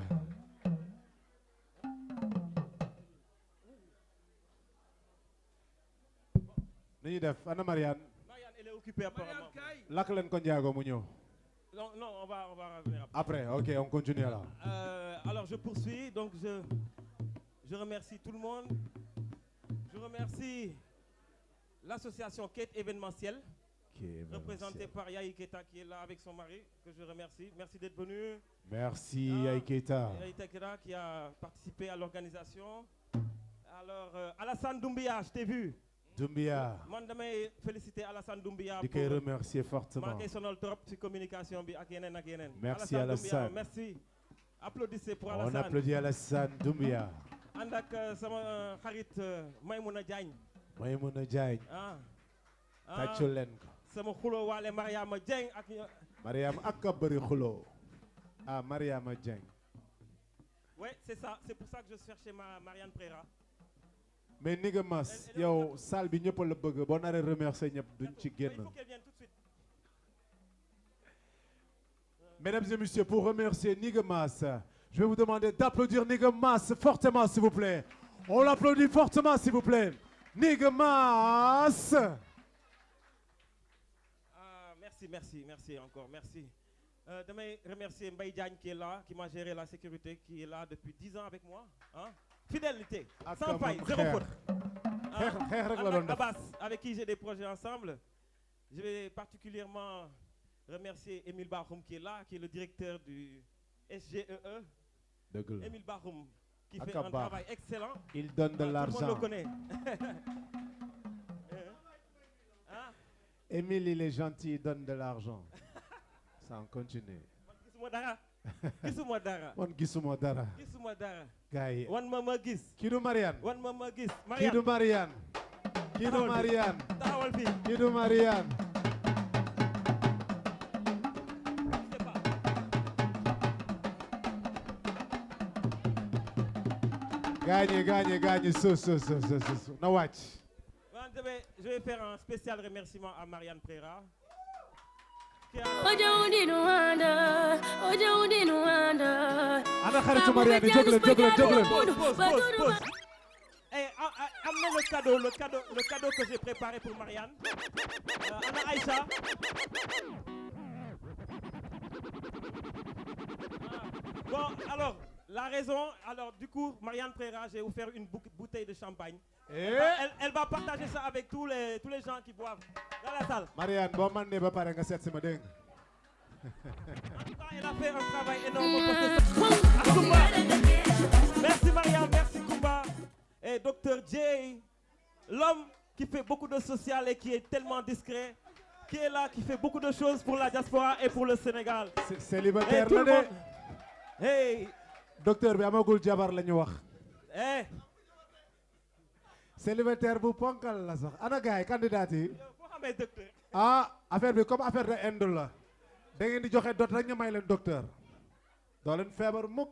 ni ñuy def ana Marianne. Marianne elle est occupée apparemment. lakk leen ko njaago mu ñëw. non on va revenir après. Ok, on continue alors. Alors je poursuis, donc je remercie tout le monde. Je remercie l'association Quête événementielle, représentée par Yahi Keita qui est là avec son mari, que je remercie. Merci d'être venu. Merci Yahi Keita. Yahi Keita qui a participé à l'organisation. Alors Alassane Doumbia, je t'ai vu. Doumbia. Man damay féliciter Alassane Doumbia. di koy remercier fortement. maa ngi koy sonal trop ci communication bi ak yeneen ak yeneen. Merci Alassane. Doumbia, merci. Applaudissez pour Alassane. On applaudit Alassane Doumbia. ànd ak sama xarit Maymouna Diagne. Maymouna Diagne. tàccul leen ko. sama xuloo waale Mariama Dieng ak. Mariama ak a bëri xuloo. Mariama Dieng. Ouais, c'est ça. C'est pour ça que je cherchais Marianne Préra. Mais Nigga Mas yow salle bi ñëpp la bëgg boo naree remercier ñëpp duñ ci génn. Il faut qu'elle vienne tout de suite. Mesdames et messieurs, pour remercier Nigga Mas, je vais vous demander d'applaudir Nigga Mas fortement s'il vous plaît. On l'applaudit fortement s'il vous plaît. Nigga Mas. Merci encore, merci. Damay remercier Mbaye Diagne qui est là, qui m'a géré la sécurité, qui est là depuis 10 ans avec moi. fidélité, Ak sans faille, moom zéro xeex. faute. Xeex rek la doon def. Abbas, avec qui j'ai des projets ensemble. Je vais particulièrement remercier Émile Bahoum qui est là, qui est le directeur du SGEE. dëgg la Émile Bahoum qui Ak fait a un baax. travail excellent. il donne de Tout le monde l'argent. le connaît. Hein? Émile il est gentil, il donne de l'argent. Ça on continue. Gisuma dara. Gisuma dara. man gisuma dara. Gisuma dara. gars yi Wan ma gis. kii du Marianne. Wan ma gis. kii du Marianne. kii du Marianne. Taxawal fii. kii du Marianne. Je sais pas. gaañi suuf na wàcc. Je vais faire un spécial remerciement à Marianne Préra. ana xaritu Marianne yi jóg leen. Pause. Eh, amenez le cadeau que j'ai préparé pour Marianne. Anna Aïcha. Bon, alors, la raison, du coup, Marianne Préra, j'ai offert une bouteille de champagne. Elle va partager ça avec tous les gens qui boivent dans la salle. Marianne boo man ne ba pare nga seet si ma dégg. En tout cas, elle a fait un travail énorme pour Kumba. Merci Marianne, merci Kumba. Et Dr J, l'homme qui fait beaucoup de social et qui est tellement discret, qui est là, qui fait beaucoup de choses pour la diaspora et pour le Sénégal. célibataire Et tout la le monde. de. Hey, docteur bi amagul jabar la ñu wax. eh, célibataire bu ponkal la sax ana gaay candidat yi. foo xamee docteur. affaire bi comme affaire de Inde la. da ngeen di joxe dot rek ñu may leen docteur. doo leen feebar mukk.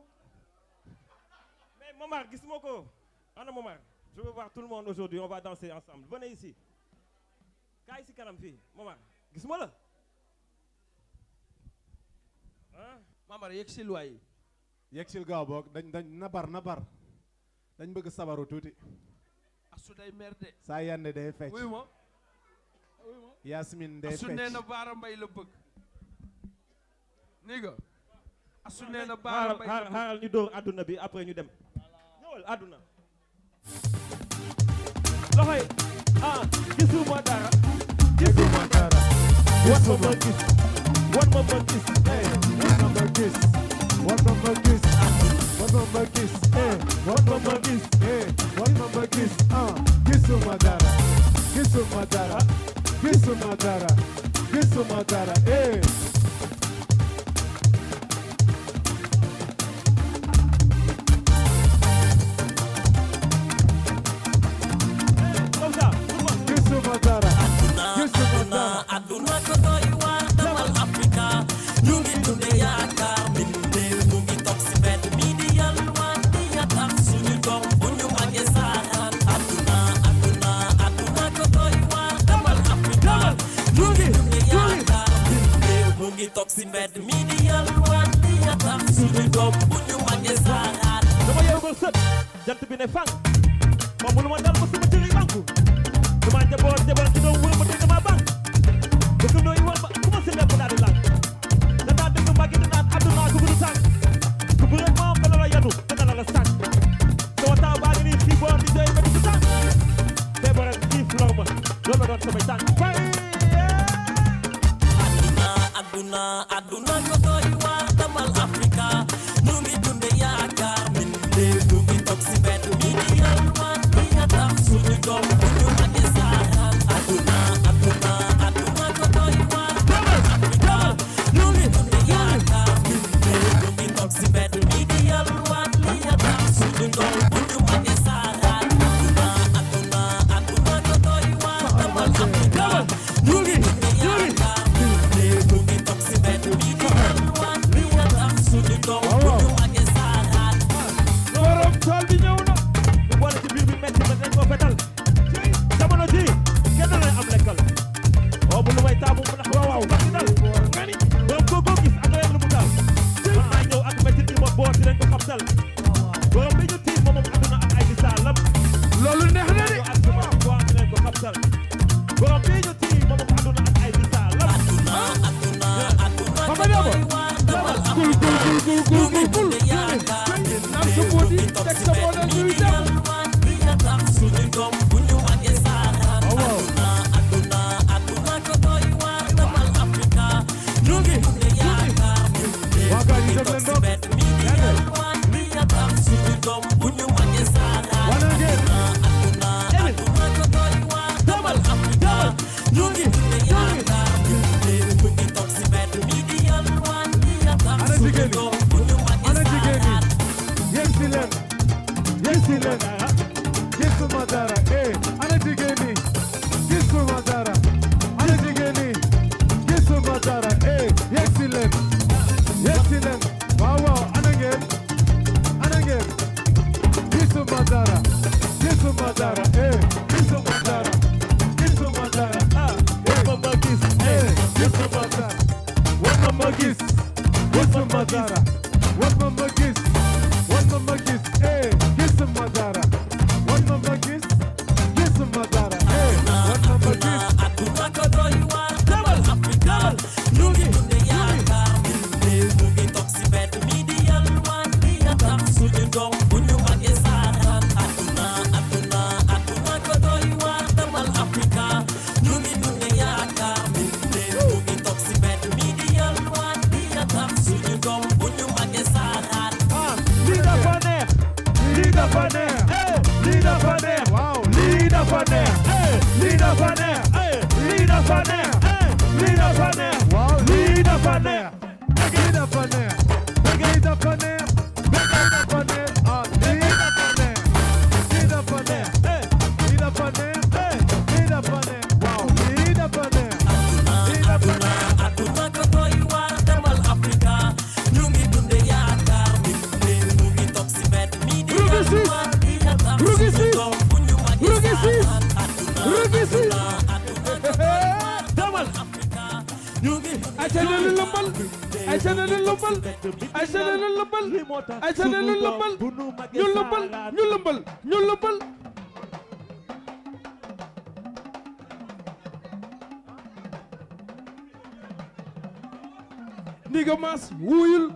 Mais Momar, gisuma ko. Ana Momar, je veux voir tout le monde aujourd'hui, on va danser ensemble. Venez ici. Kaay ici kanam fii, Momar. Gisuma la. Hein? Mamar yegg si waay. yegsil gaaw boog dañ na bar dañ bëgg sabaru tuuti. Asu day merde. saa yande day fecc. wuy ma. Yasmine day Asu nee fecc. na Baara Mbay la bëgg. ni nga. Asu nee na Baara Mbay la bëgg. xaaral ñu dóor àdduna bi après ñu dem. ñëwal àdduna. loxo yi. Gisuma dara. gisuma dara. gisuma gis. wan ma ma gis. wan ma ma gis. wan ma ma gis. wan ma ma gis. wan ma ma gis. wan ma ma gis. gisuma dara. gisuma dara. gisuma dara. gisuma dara. Comme ça. gisuma dara. gisuma dara. Aduna ko doy waar demal Afrika ñu ngi dunde yaakaar mbindeef mu ngi toog si mbedd mi di yalwaan di yatak suñu doom bu ñu màggee saaraan aduna ko doy waar demal Afrika ñu ngi dunde yaakaar mbindeef mu ngi toog si mbedd mi di yalwaan di yatak suñu doom bu ñu màggee saaraan dama yeewu ba sët jant bi ne fang moom lu ma dal ma sama jëri banku dama jaboot ci doom wër ma te dama bank dëkk nooy war ma ku ma si lépp daal di lànk danaa dëgg màggi danaan àdduna ku gudu sànk ku bu rek moom dana la yanu te dana la sànk sama taw baa ngi nii xiiboon di doy ma di ci sànk feebar ak xiif lor ma loolu la doon samay tànk aduna ko doy waar demal Afrika ñu ngi dunde yaakaar mbindeef mu ngi toog si mbedd mi di yalwaan di yatak suñu doom bu ñu màggee saaraan aduna ko doy waar demal Afrika ñu ngi dunde yaakaar mbindeef mu ngi toog si mbedd mi di yalwaan di yatak suñu doom bu ñu màggee saaraan aduna ko doy waar demal Afrika ñu ngi dunde yaakaar mbindeef mu ngi toog si mbedd Madara, eh, ana jigéen ñi gisu Madara, ana jigéen ñi gisu Madara, eh, yegsi leen, waaw waaw, ana ngeen, gisu Madara, eh, gisu Madara, ah, eh, mama gis, eh, gisu Madara, what mama gis, gisu Madara, what mama gis, eh, gisu Madara, what mama gis, gisu Madara, eh, what mama gis. Aduna ko doy waar demal Afrika ñu ngi dunde yaakaar mu ngi toog si mbedd mi di yalwaan di yatam suñu doom bu ñu màggee saaxaan aduna ko doy waar demal Afrika ñu ngi dunde yaakaar mu ngi toog si mbedd mi di yalwaan di yatam suñu doom bu ñu màggee saaxaan lii dafa neex lii dafa neex lii dafa neex Waaw, lii dafa neex lii dafa neex lii dafa neex lii dafa neex waaw, lii dafa neex lii dafa neex, lii dafa neex, ah, lii dafa neex, lii dafa neex, lii dafa neex, lii dafa neex, waaw, lii dafa neex, lii dafa neex. aduna ko doy waar demal Afrika ñu ngi dunde yaakaar mu ngi toog si mbedd mi di yalwaan di yatam suñu doom bu ñu màggee saaxaan demal ayca ne lu lëmbal ayca ne lu lëmbal ayca ne lu lëmbal ayca ne lu lëmbal ñu lëmbal ndiga mas wuyul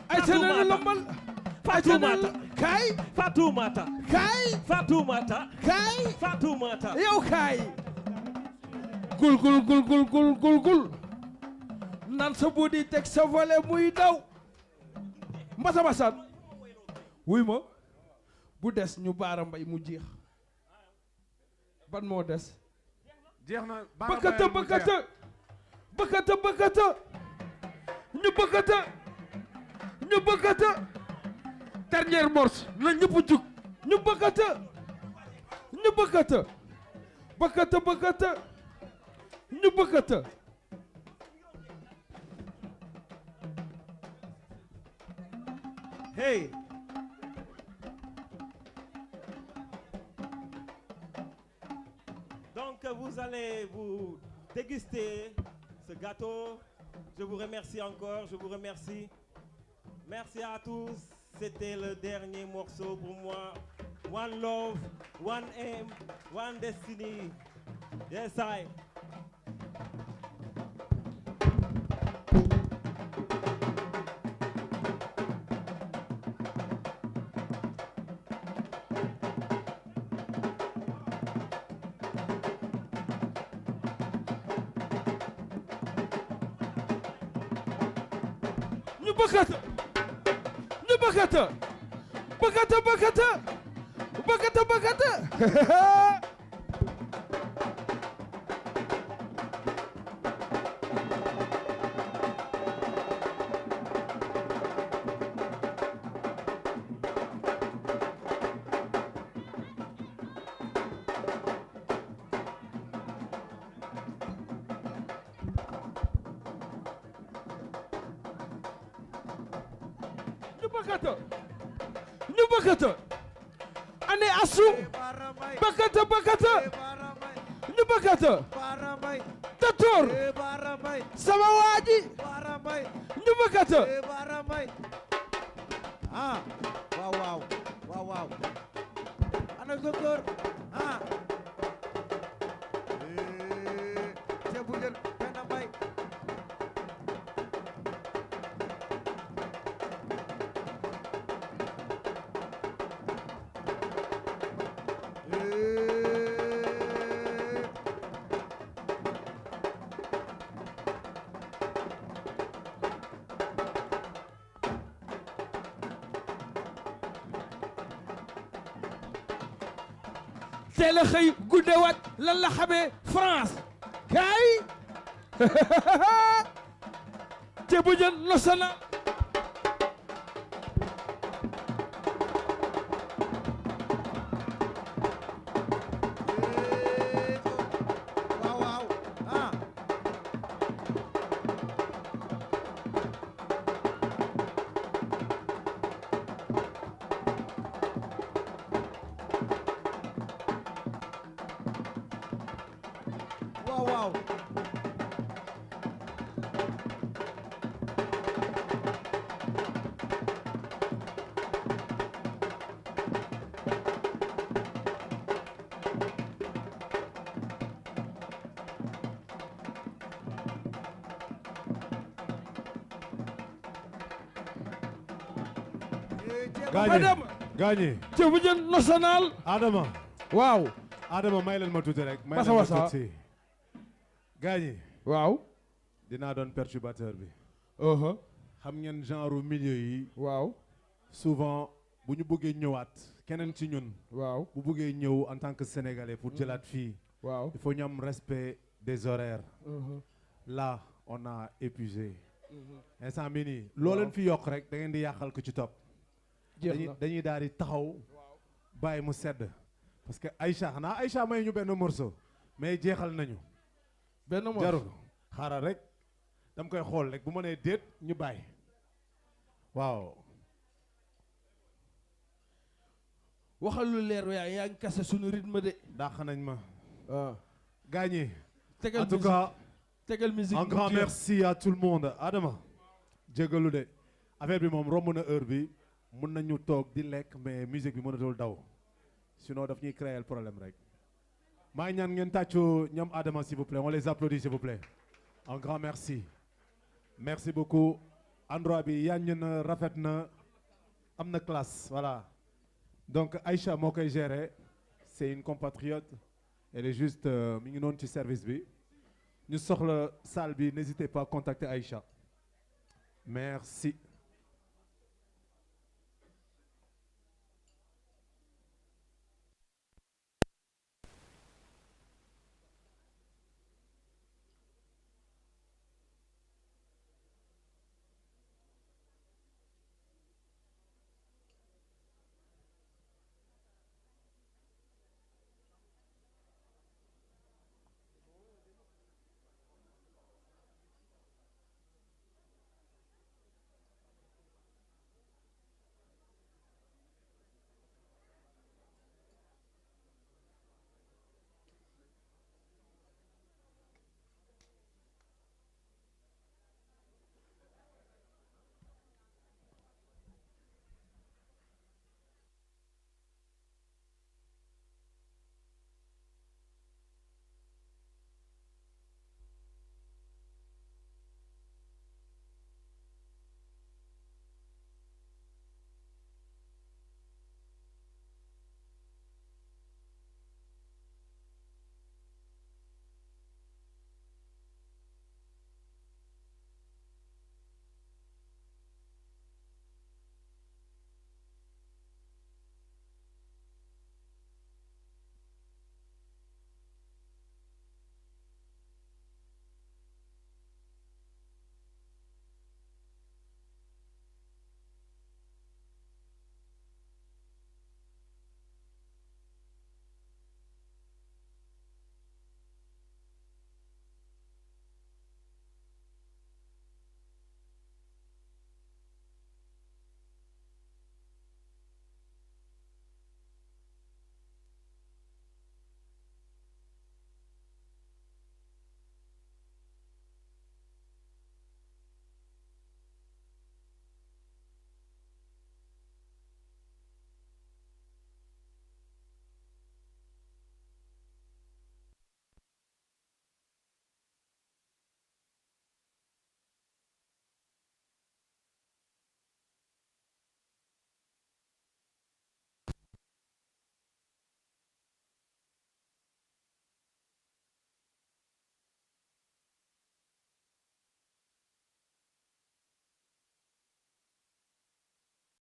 ayca ne lu lëmbal Fatoumata kaay Fatoumata kaay Fatoumata kaay Fatoumata yow kaay gul nan sa budi teg sa volet muy daw mbasa wuy ma bu des ñu baara mbay mu jeex ban moo des jeex na bëkkata ñu bëkkata dernière morse na ñëpp jug ñu bëkkata ñu bëkkata Hey. Donc vous allez vous déguster ce gâteau. Je vous remercie encore, je vous remercie. Merci à tous. C'était le dernier morceau pour moi. One love, one aim, one destiny. Yes, I. bëkkata ñu bëkkata ane asu bëkkata ñu bëkkata docteur sama waaji ñu bëkkata ah waaw ana docteur ah ceebu jël benn mbay teel a xëy guddewaat lan la xamee France ceebu jën national. waaw waaw ah waaw waaw Gaañi gaañi ceebu jën national. Adama waaw. Adama may leen ma tuuti rek may Wasa leen ma wasa. tuuti gaañi waaw. dinaa doon perturbateur bi uh-huh. xam ngeen genre milieu yi waaw. souvent bu ñu bëggee ñëwaat keneen ci ñun waaw. bu bëggee ñëw en tant que sénégalais pour jëlaat fii waaw. il faut ñu am respect des horaires uh-huh. là on a épuisé instant bi nii loo leen fi yokk rek da ngeen di yàqal ko ci topp jeex na dañuy daal di taxaw bàyyi mu sedd parce que Aïcha xanaa Aïcha may ñu benn morceau mais jeexal nañu benn mot jarul xaaral rek dam koy xool rek bu ma nee déet ñu bàyyi waaw waxal lu leer yaa ngi kase suñu rythme de. dàq nañ ma ah. gagné tegal en tout musique. cas tegal musique un mu grand jeex. merci à tout le monde Adama jégalu de affaire bi moom romb na heure bi mun nañu toog di lekk mais musique bi mënatul daw sinon daf ñuy créer le problème rek maa ngi ñaan ngeen tàccu ñoom Adama s'il vous plaît on les applaudit s'il vous plaît un grand merci merci beaucoup endroit bi yàññ na rafet na am na classe voilà donc Aïcha moo koy gérer c'est une compatriote elle est juste mi ngi noonu ci service bi ñu soxla salle bi n'hésitez pas à contacter Aïcha merci